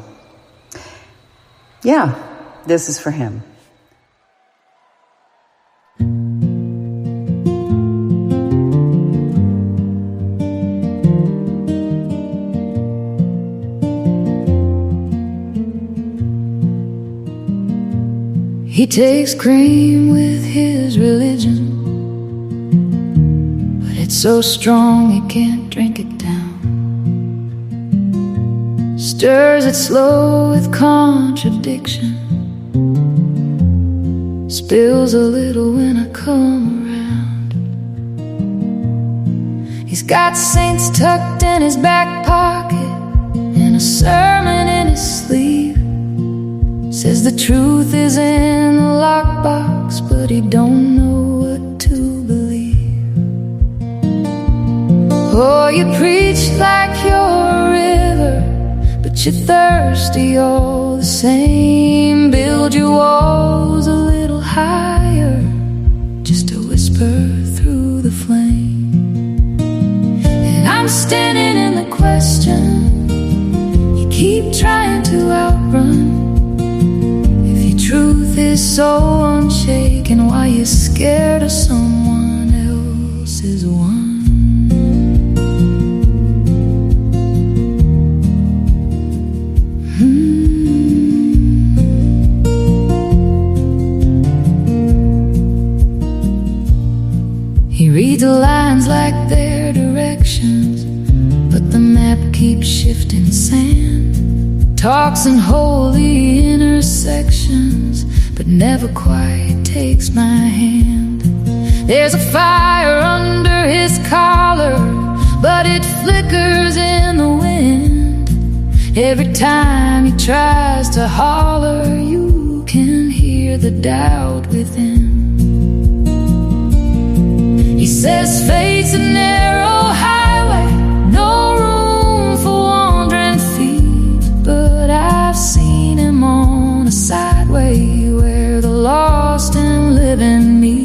yeah, this is for him. He takes cream with his religion, but it's so strong he can't drink it down. Stirs it slow with contradiction, spills a little when I come around. He's got saints tucked in his back pocket and a sermon in his sleeve. Says the truth is in the lockbox, but he don't know what to believe. Oh, you preach like you're a river, but you're thirsty all the same. Build your walls a little higher, just a whisper through the flame. And I'm standing in the question you keep trying to outrun. Truth is so unshaken, why you scared of someone else's one? He reads the lines like they're directions, but the map keeps shifting sand. Talks in holy intersections, but never quite takes my hand. There's a fire under his collar, but it flickers in the wind. Every time he tries to holler, you can hear the doubt within. He says fate's a narrow highway, no room for wandering feet, but I've seen him on a sideway where the lost and living meet.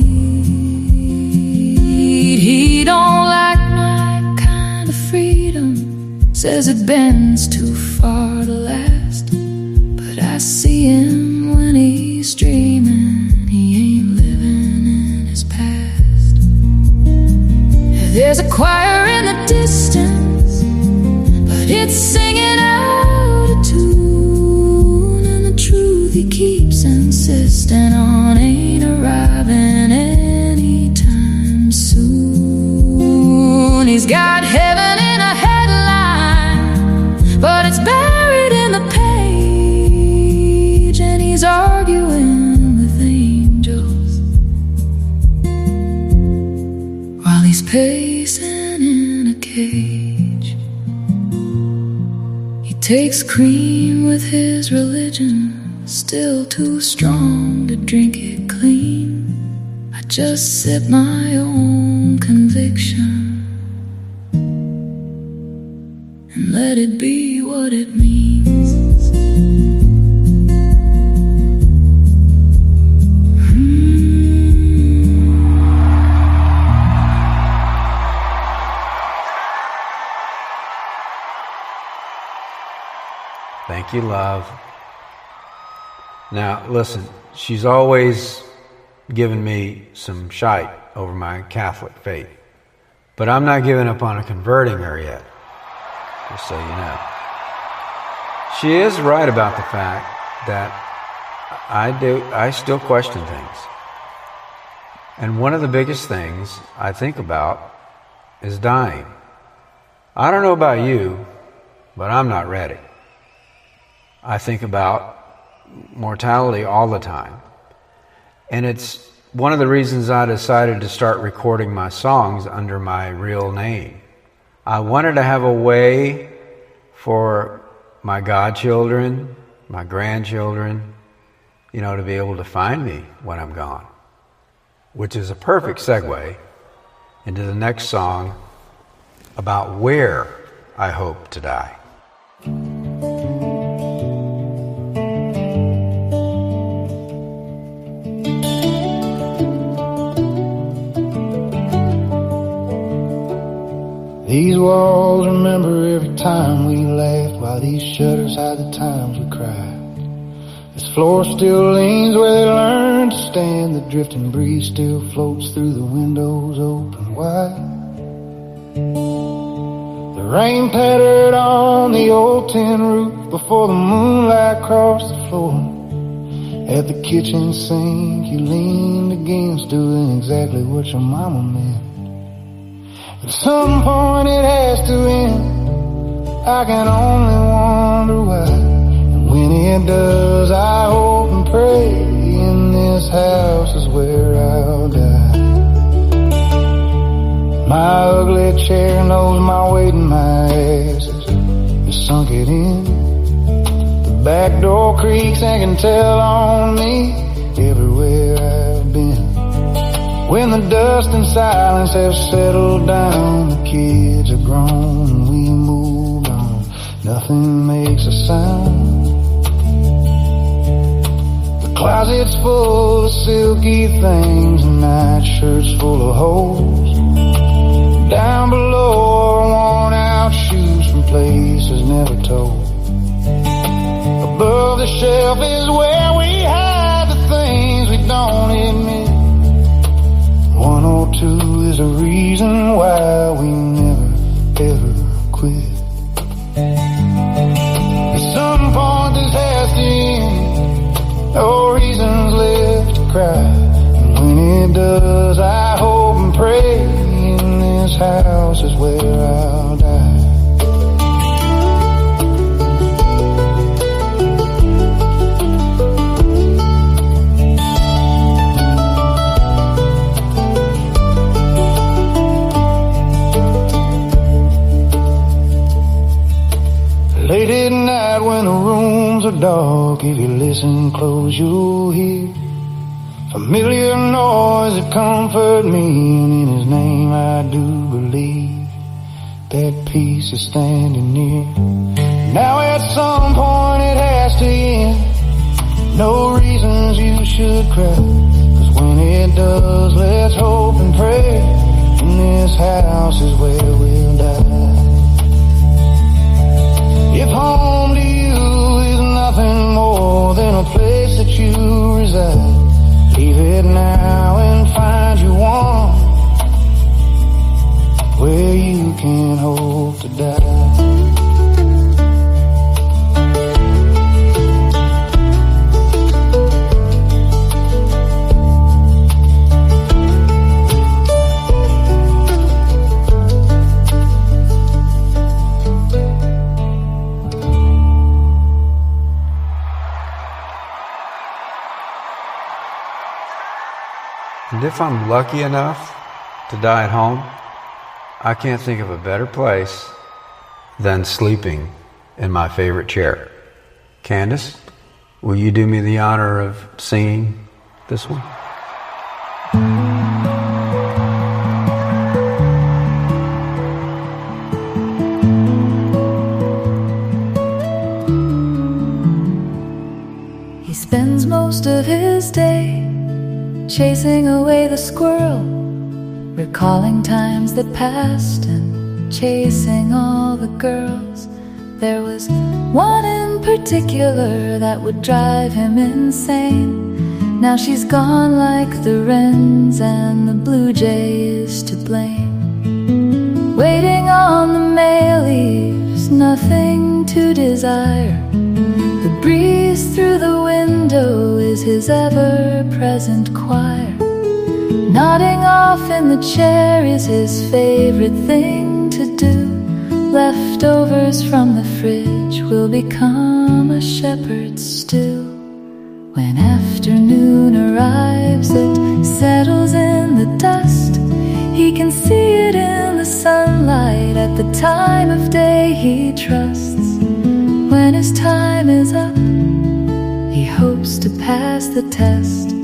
He don't like my kind of freedom, says it bends too far to last, but I see him when he's dreaming. He ain't living in his past. There's a choir in the distance, but it's singing out of tune, and the truth he keeps insisting on ain't arriving anytime soon. He's got heaven in a headline, but it's buried in the page, and he's arguing with angels while he's pacing in a cage. He takes cream with his religion, still too strong to drink it clean. I just sip my own conviction and let it be what it means. Thank you, love. Now, listen, she's always given me some shite over my Catholic faith, but I'm not giving up on converting her yet, just so you know. She is right about the fact that I still question things. And one of the biggest things I think about is dying. I don't know about you, but I'm not ready. I think about mortality all the time. And it's one of the reasons I decided to start recording my songs under my real name. I wanted to have a way for my godchildren, my grandchildren, to be able to find me when I'm gone. Which is a perfect segue into the next song about where I hope to die. These walls remember every time we laughed, while these shutters hide the times we cried. This floor still leans where they learned to stand. The drifting breeze still floats through the windows open wide. The rain pattered on the old tin roof before the moonlight crossed the floor. At the kitchen sink, you leaned against doing exactly what your mama meant. At some point it has to end, I can only wonder why. And when it does, I hope and pray in this house is where I'll die. My ugly chair knows my weight and my asses has sunk it in. The back door creaks and can tell on me everywhere I've been. When the dust and silence have settled down, the kids are grown and we moved on. Nothing makes a sound. The closet's full of silky things and nightshirts full of holes. Down below are worn out shoes from places never told. Above the shelf is where we hide the things we don't admit. 102 is a reason why we never ever quit. At some point this has to end, no reasons left to cry. And when it does, I hope and pray in this house is where I'll die. Late at night when the rooms are dark, if you listen close you'll hear familiar noise that comfort me, and in his name I do believe that peace is standing near. Now at some point it has to end, no reasons you should cry, 'cause when it does, let's hope and pray, and this house is where we'll die. If home to you is nothing more than a place that you reside, leave it now and find you one where you can hope to die. And if I'm lucky enough to die at home, I can't think of a better place than sleeping in my favorite chair. Candace, will you do me the honor of singing this one? He spends most of his day chasing away the squirrel, recalling times that passed and chasing all the girls. There was one in particular that would drive him insane. Now she's gone like the wrens, and the blue jay is to blame. Waiting on the mail leaves nothing to desire. The breeze through the window is his ever-present choir. Nodding off in the chair is his favorite thing to do. Leftovers from the fridge will become a shepherd's stew. When afternoon arrives, it settles in the dust. He can see it in the sunlight at the time of day he trusts. When his time is up, he hopes to pass the test.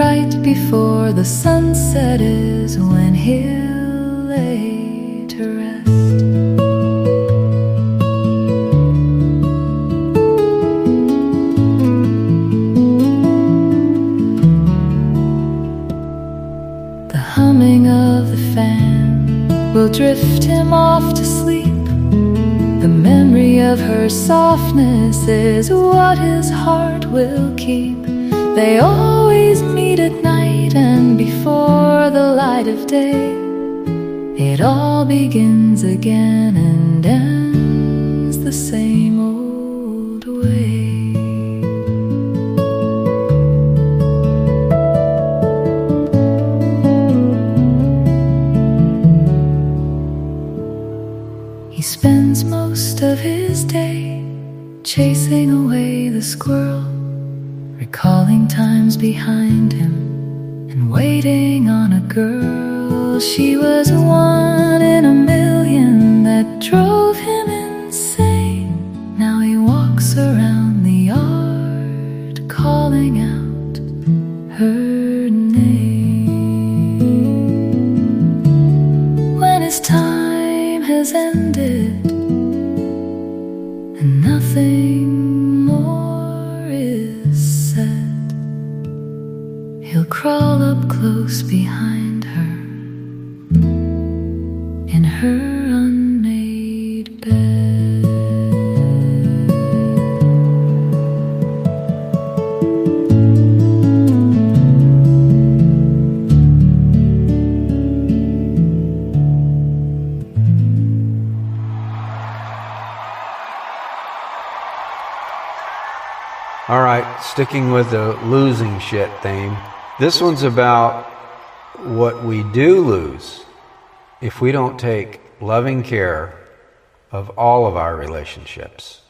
Right before the sunset is when he'll lay to rest. The humming of the fan will drift him off to sleep. The memory of her softness is what his heart will keep. They always meet at night, and before the light of day, it all begins again and ends the same old way. spends most of his day chasing away the squirrel, recalling times behind him and waiting on a girl. She was a 1 in a million that drove him insane. Now he walks around the yard calling out her name. When his time has ended and nothing more is said, he'll crawl up close behind her in her unmade bed. All right, sticking with the losing shit theme. This one's about what we do lose if we don't take loving care of all of our relationships.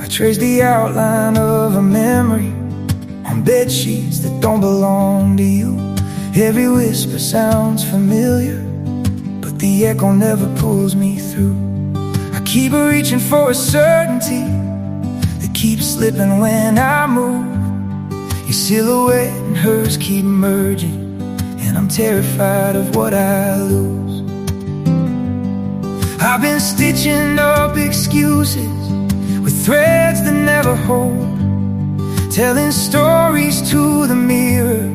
I trace the outline of a memory on bed sheets that don't belong to you. Every whisper sounds familiar, but the echo never pulls me through. I keep reaching for a certainty that keeps slipping when I move. Your silhouette and hers keep merging, and I'm terrified of what I lose. I've been stitching up excuses with threads that never hold, telling stories to the mirror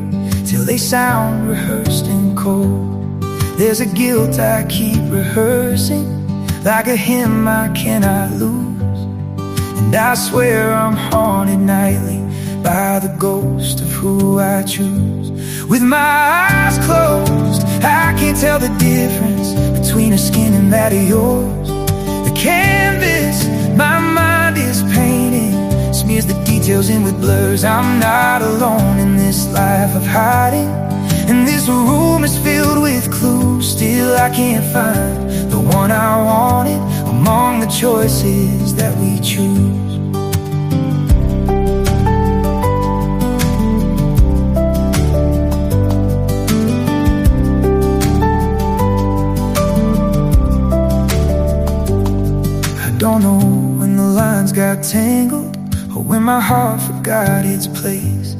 till they sound rehearsed and cold. There's a guilt I keep rehearsing, like a hymn I cannot lose. And I swear I'm haunted nightly by the ghost of who I choose. With my eyes closed, I can't tell the difference between her skin and that of yours. The canvas my mind is painting smears the details in with blurs. I'm not alone in this life of hiding, and this room is filled with clues. Still I can't find the one I wanted among the choices that we choose. I don't know when the lines got tangled or when my heart forgot its place.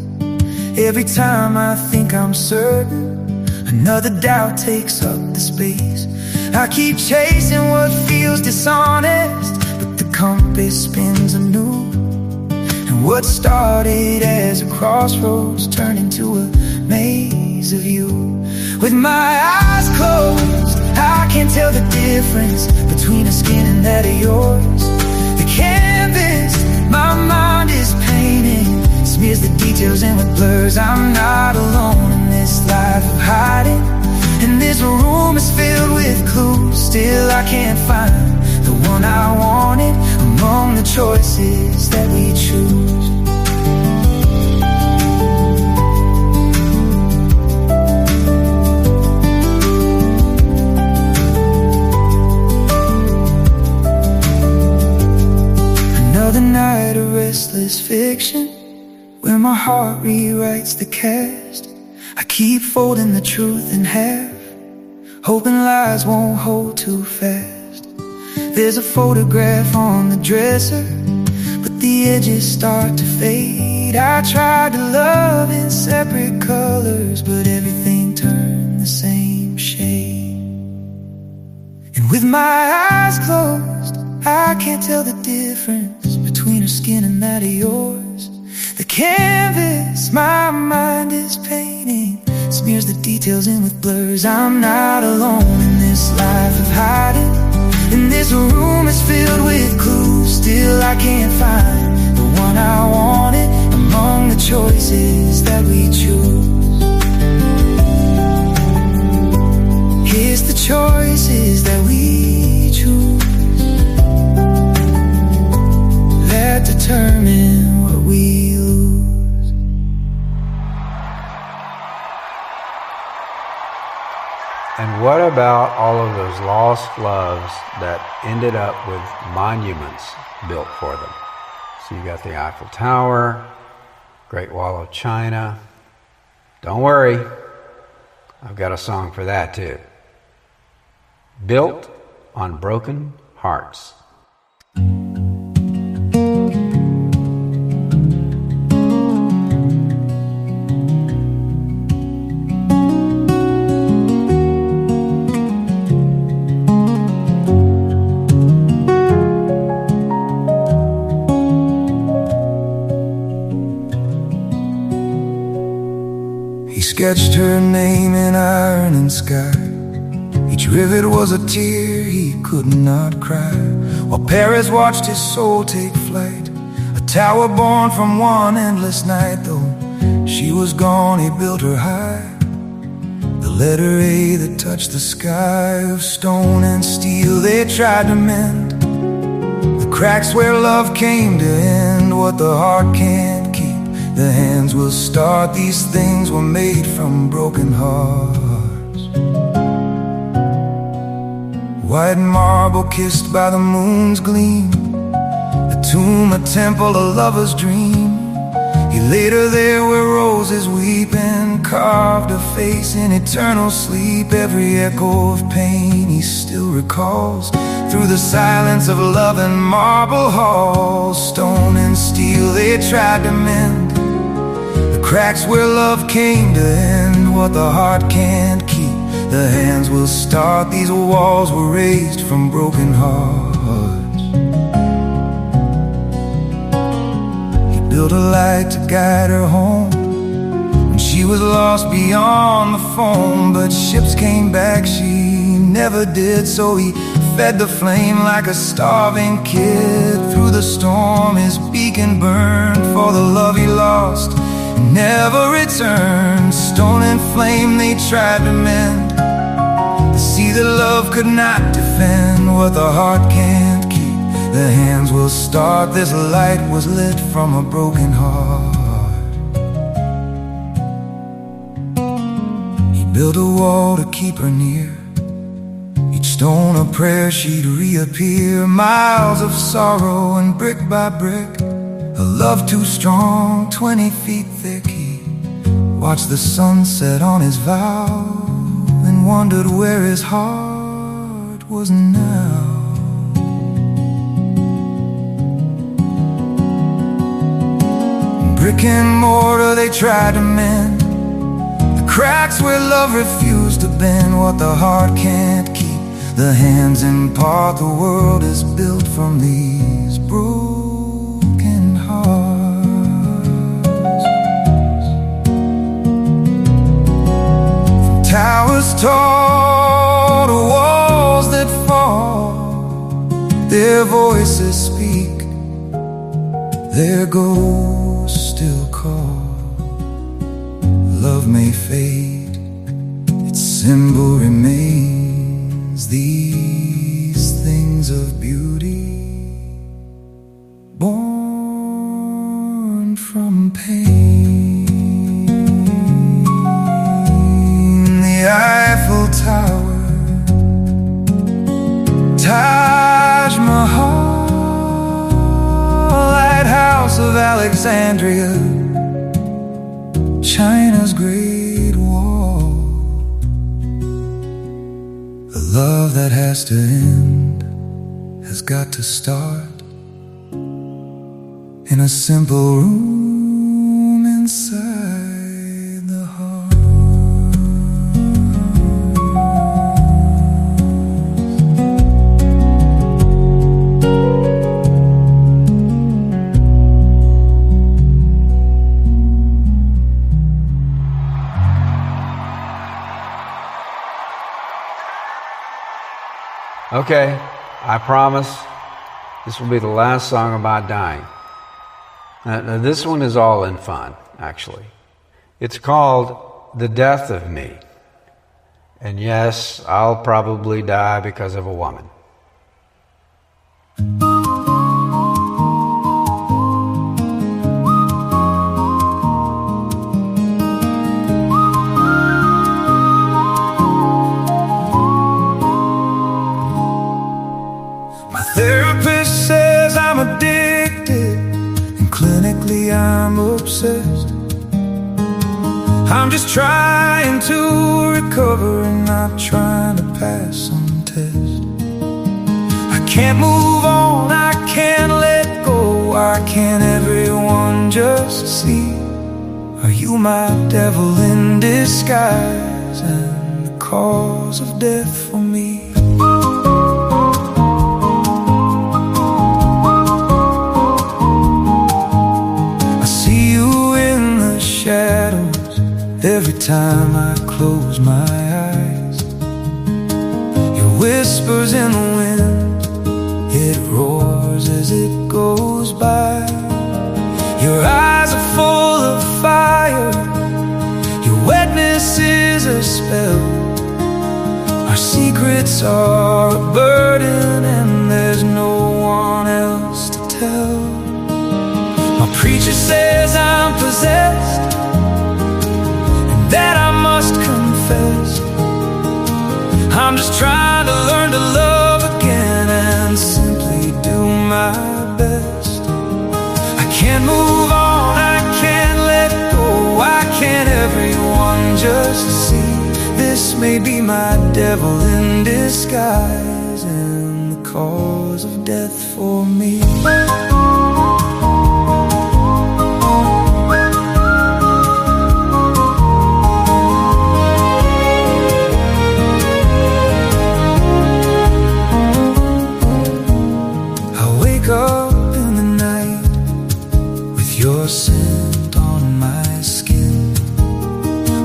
Every time I think I'm certain, another doubt takes up the space. I keep chasing what feels dishonest, but the compass spins anew. And what started as a crossroads turned into a maze of you. With my eyes closed, I can't tell the difference between her skin and that of yours. The canvas my mind is painting smears the details in with blurs. I'm not alone in this life of hiding, and this room is filled with clues. Still I can't find the one I wanted among the choices that we choose. Another night of restless fiction, where my heart rewrites the cast. I keep folding the truth in half, hoping lies won't hold too fast. There's a photograph on the dresser, but the edges start to fade. I tried to love in separate colors, but everything turned the same shade. And with my eyes closed, I can't tell the difference between her skin and that of yours. The canvas my mind is painting smears the details in with blurs. I'm not alone in this life of hiding, and this room is filled with clues. Still I can't find the one I wanted among the choices that we choose. Here's the choices that we choose. what about all of those lost loves that ended up with monuments built for them? So you got the Eiffel Tower, Great Wall of China. Don't worry, I've got a song for that too. Built on Broken Hearts. Sketched her name in iron and sky. Each rivet was a tear he could not cry. While Paris watched his soul take flight, a tower born from one endless night. Though she was gone, he built her high. The letter A that touched the sky, of stone and steel they tried to mend. The cracks where love came to end, what the heart can't keep, the hands will start. These things were made from broken hearts. White marble kissed by the moon's gleam, a tomb, a temple, a lover's dream. He laid her there where roses weep, and carved a face in eternal sleep. Every echo of pain he still recalls, through the silence of love and marble halls. Stone and steel they tried to mend, cracks where love came to end, what the heart can't keep, the hands will start. These walls were raised from broken hearts. He built a light to guide her home when she was lost beyond the foam. But ships came back, she never did. So he fed the flame like a starving kid. Through the storm his beacon burned for the love he lost, never returned. Stone and flame they tried to mend, the sea that love could not defend. What the heart can't keep, the hands will start. This light was lit from a broken heart. He built a wall to keep her near, each stone a prayer she'd reappear. Miles of sorrow and brick by brick, a love too strong, 20 feet thick. He watched the sunset on his vow, and wondered where his heart was now. Brick and mortar they tried to mend, the cracks where love refused to bend. What the heart can't keep, the hands impart. The world is built from these broken hearts. From towers tall to walls that fall, their voices speak, their ghosts still call. Love may fade, its symbol remains. These things of beauty, born from pain. The Eiffel Tower, Taj Mahal, Lighthouse of Alexandria, China's Great Wall. A love that has to end has got to start in a simple room inside the heart. Okay, I promise this will be the last song about dying. Now this one is all in fun, actually. It's called The Death of Me. And yes, I'll probably die because of a woman. Therapist says I'm addicted, and clinically I'm obsessed. I'm just trying to recover and not trying to pass some test. I can't move on, I can't let go. Why can't everyone just see? Are you my devil in disguise and the cause of death for me? Shadows every time I close my eyes. Your whispers in the wind, it roars as it goes by. Your eyes are full of fire, your wetness is a spell. Our secrets are a burden and there's no one else to tell. My preacher says I'm possessed, that I must confess. I'm just trying to learn to love again and simply do my best. I can't move on, I can't let go. Why can't everyone just see? This may be my devil in disguise and the cause of death for me. Up in the night with your scent on my skin.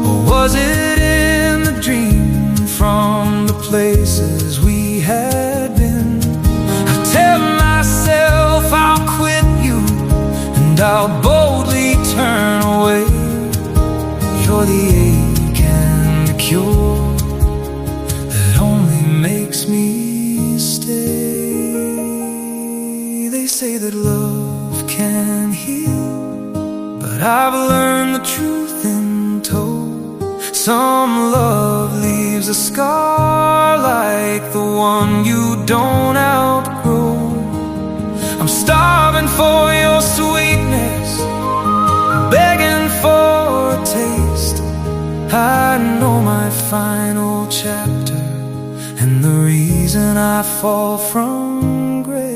Or was it in the dream from the places we had been? I tell myself I'll quit you and I'll boldly turn away. You're the ache and the cure that only makes me stay. They say that love can heal, but I've learned the truth in tow. Some love leaves a scar like the one you don't outgrow. I'm starving for your sweetness, begging for a taste. I know my final chapter and the reason I fall from grace.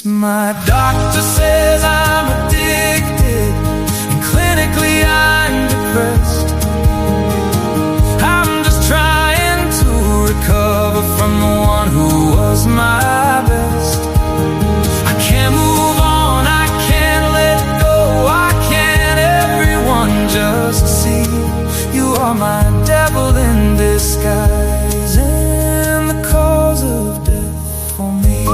My doctor says I'm addicted, and clinically I'm depressed. I'm just trying to recover from the one who was my best. I can't move on, I can't let go. Why can't everyone just see? You are my devil in disguise and the cause of death for me.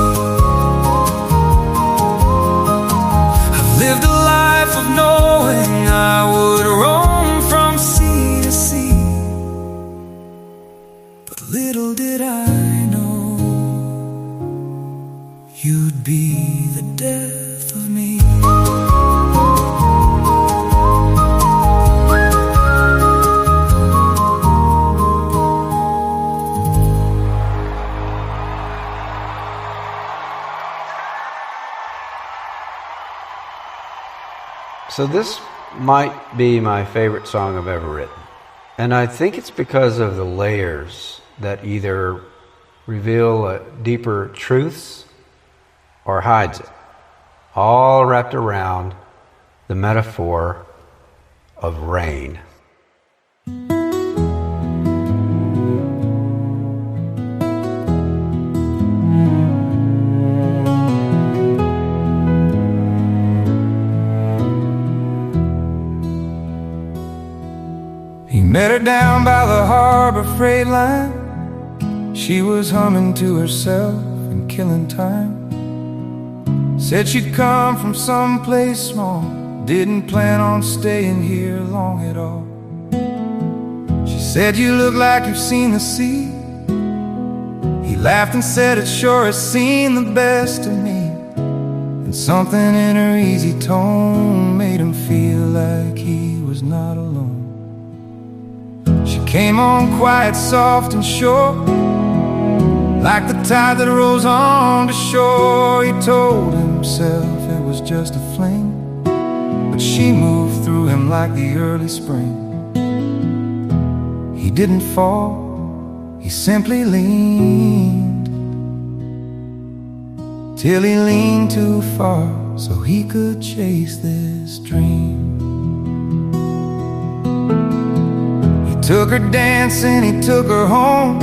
Lived a life of knowing I would roam from sea to sea, but little did I know you'd be the death of me. So this might be my favorite song I've ever written. And I think it's because of the layers that either reveal deeper truths or hides it, all wrapped around the metaphor of rain. Met her down by the harbor freight line. She was humming to herself and killing time. Said she'd come from someplace small, didn't plan on staying here long at all. She said, you look like you've seen the sea. He laughed and said, it sure has seen the best of me. And something in her easy tone made him feel like he was not alone. She came on quiet, soft and sure, Like the tide that rolls on to shore, he told himself it was just a fling, but she moved through him like the early spring. He didn't fall, he simply leaned, till he leaned too far so he could chase this dream. He took her dancing, he took her home.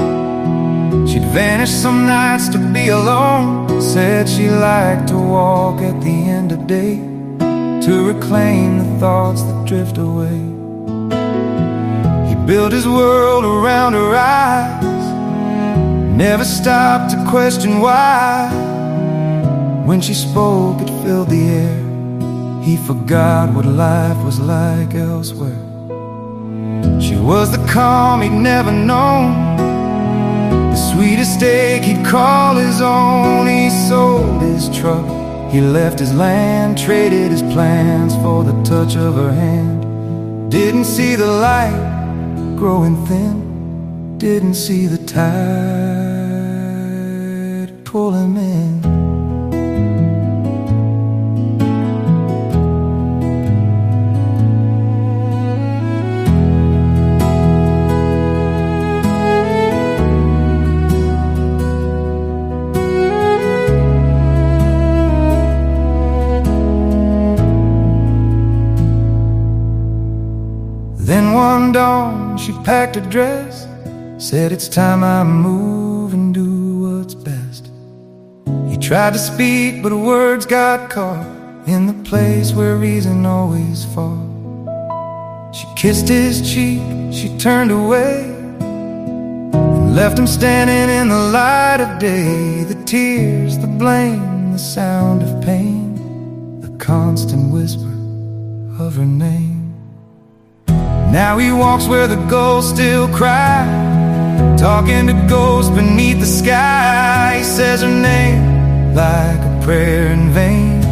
She'd vanish some nights to be alone. Said she liked to walk at the end of day, to reclaim the thoughts that drift away. He built his world around her eyes, never stopped to question why. When she spoke, it filled the air. He forgot what life was like elsewhere. She was the calm he'd never known, the sweetest ache he'd call his own. He sold his truck, he left his land, traded his plans for the touch of her hand. Didn't see the light growing thin, didn't see the tide pull him in. Then one dawn she packed her dress, said it's time I move and do what's best. He tried to speak but words got caught in the place where reason always falls. She kissed his cheek, she turned away, and left him standing in the light of day. The tears, the blame, the sound of pain, the constant whisper of her name. Now he walks where the ghosts still cry, talking to ghosts beneath the sky. He says her name like a prayer in vain.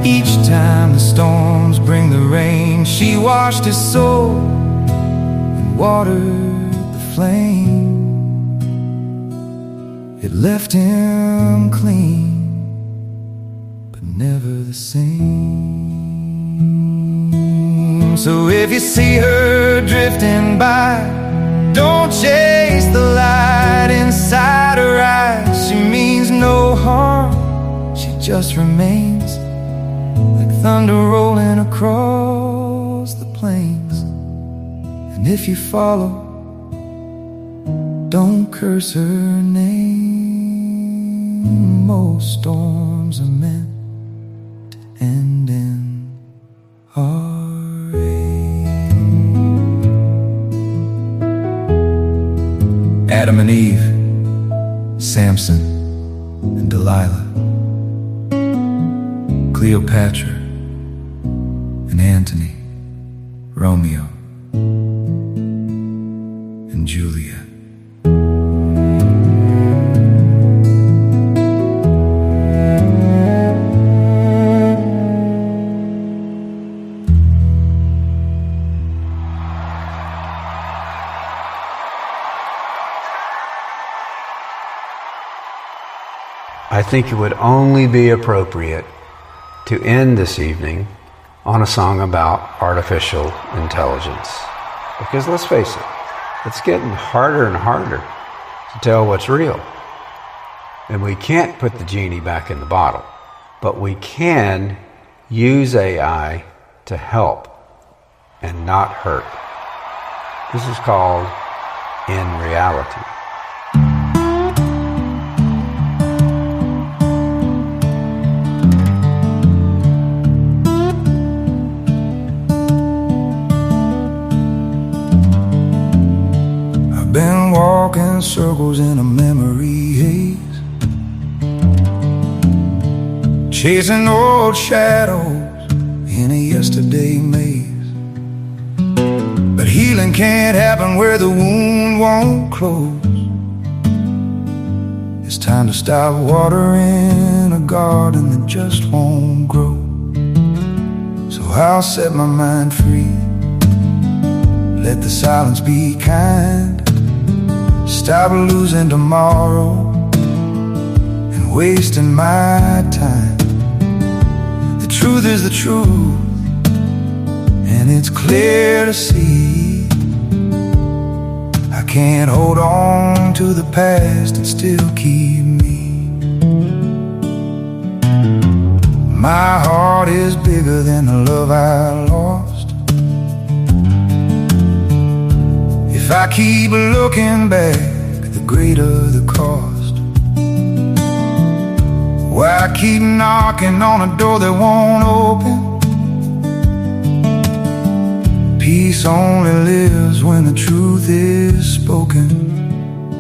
Each time the storms bring the rain, she washed his soul and watered the flame. It left him clean, but never the same. So if you see her drifting by, don't chase the light inside her eyes. She means no harm, she just remains like thunder rolling across the plains. And if you follow, don't curse her name. Most storms are meant to end in heartache. Adam and Eve, Samson and Delilah, Cleopatra and Antony, Romeo and Juliet. I think it would only be appropriate to end this evening on a song about artificial intelligence. Because let's face it, it's getting harder and harder to tell what's real. And we can't put the genie back in the bottle, but we can use AI to help and not hurt. This is called In Reality. Been walking circles in a memory haze, chasing old shadows in a yesterday maze. But healing can't happen where the wound won't close. It's time to stop watering a garden that just won't grow. So I'll set my mind free, let the silence be kind. Stop losing tomorrow wasting my time. The truth is the truth, and it's clear to see. I can't hold on to the past and still keep me. My heart is bigger than the love I lost. If I keep looking back, the greater the cost. Why I keep knocking on a door that won't open. Peace only lives when the truth is spoken.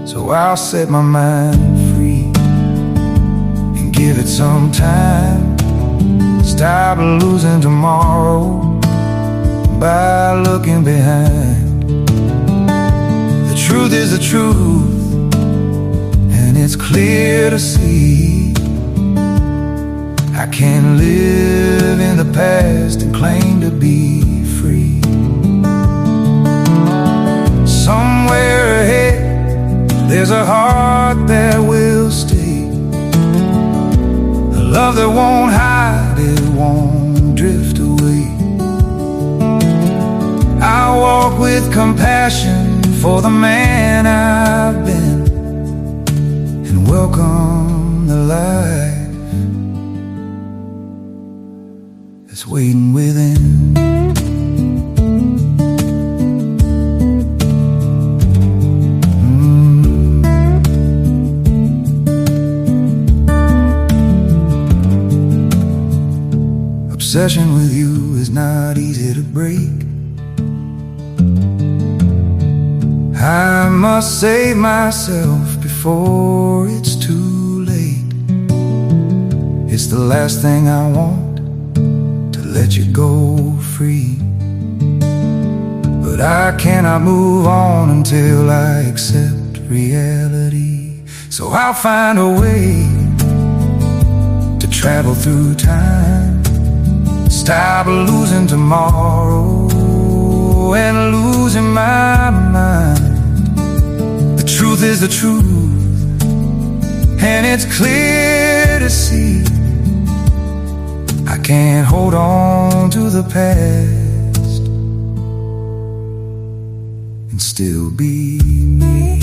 So I'll set my mind free and give it some time. Stop losing tomorrow by looking behind. The truth is the truth, and it's clear to see. I can't live in the past and claim to be free. Somewhere ahead, there's a heart that will stay. A love that won't hide, it won't drift away. I walk with compassion for the man I've been, and welcome the life that's waiting within. Obsession with you is not easy to break. I must save myself before it's too late. It's the last thing I want, to let you go free. But I cannot move on until I accept reality. So I'll find a way to travel through time. Stop losing tomorrow and losing my mind. The truth is the truth, and it's clear to see. I can't hold on to the past and still be me.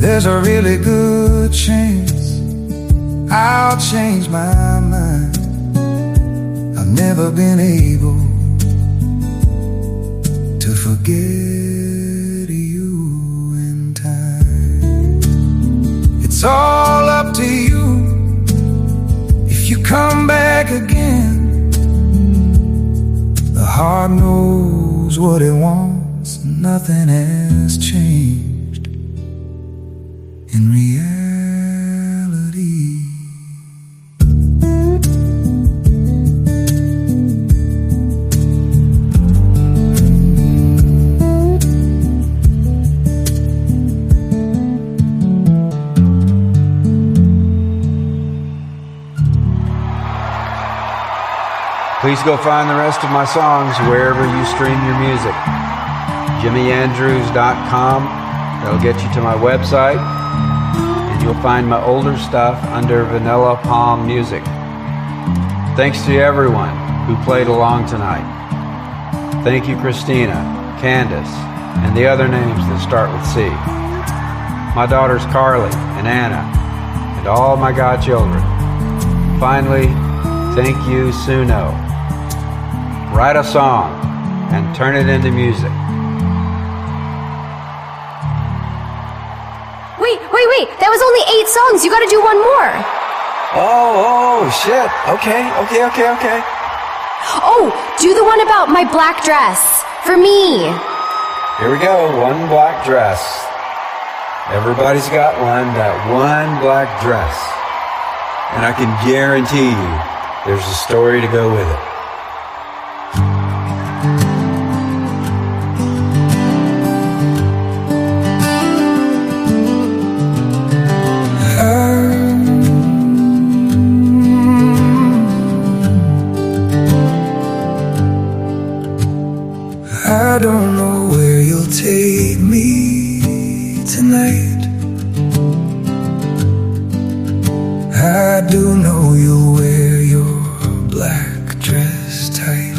There's a really good chance I'll change my mind. I've never been able to forget you in time. It's all up to you if you come back again. The heart knows what it wants, and nothing has changed in reality. Please go find the rest of my songs wherever you stream your music. JimmyAndrews.com. That'll get you to my website, and you'll find my older stuff under Vanilla Palm Music. Thanks to everyone who played along tonight. Thank you, Christina, Candace, and the other names that start with C. My daughters Carly and Anna, and all my godchildren. Finally, thank you, Suno. Write a song and turn it into music. Wait, that was only 8 songs. You gotta do one more. Oh, shit. Okay. Oh, do the one about my black dress. For me. Here we go. One black dress. Everybody's got one, that one black dress. And I can guarantee you there's a story to go with it. I don't know where you'll take me tonight. do know you'll wear your black dress tight.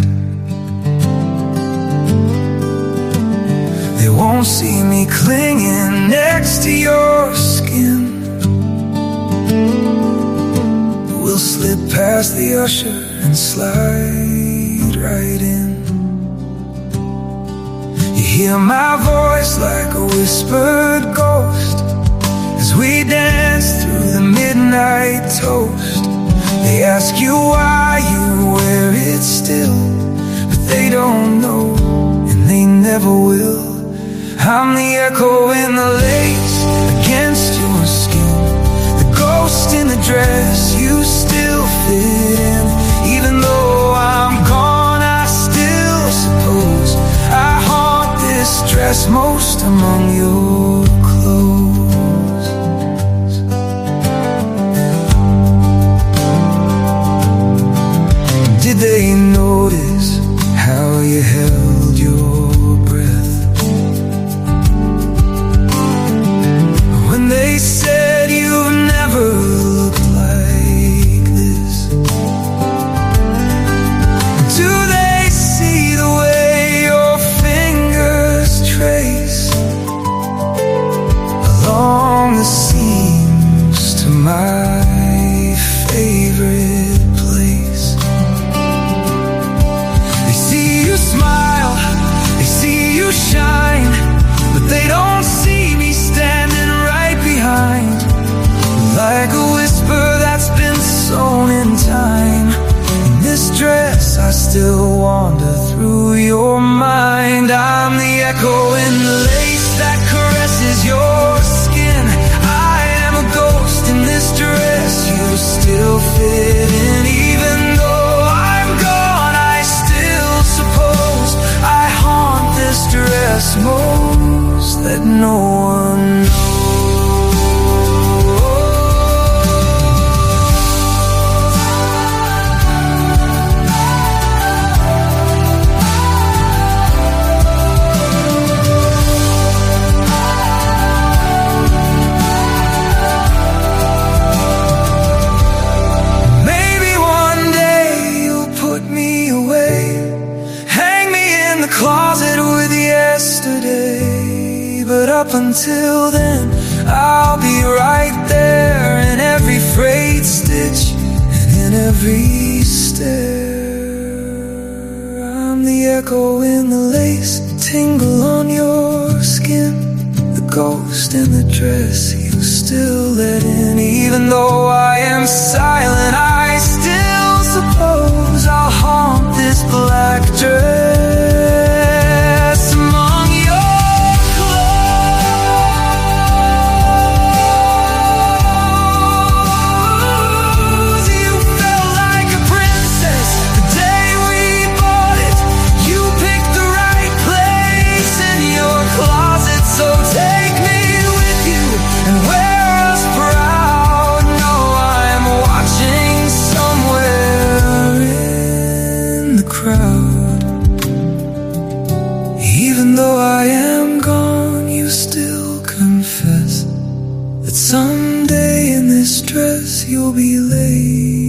They won't see me clinging next to your skin. We'll slip past the usher and slide right in. You hear my voice like a whispered ghost as we dance through the midnight toast. They ask you why you wear it still, but they don't know, and they never will. I'm the echo in the lace against your skin, the ghost in the dress you still fit in. Even though I'm gone, I still suppose I haunt this dress most among your clothes. Did they notice how you held your breath when they said you've never looked like this? Do they see the way your fingers trace along the seams to my favorite place? They see you smile, they see you shine, but they don't see me standing right behind. Like a whisper that's been sewn in time, in this dress I still wander through your mind. I'm the echo in the lace that caresses your skin. I am a ghost in this dress you still fit in. Even though I'm gone, I still suppose I haunt this dress most that no one knows. Closet with yesterday, but up until then I'll be right there in every frayed stitch and in every stare. I'm the echo in the lace, tingle on your skin, the ghost in the dress you still let in. Even though I am silent, I still suppose I'll haunt this black dress. Even though I am gone, you still confess that someday in this dress you'll be late.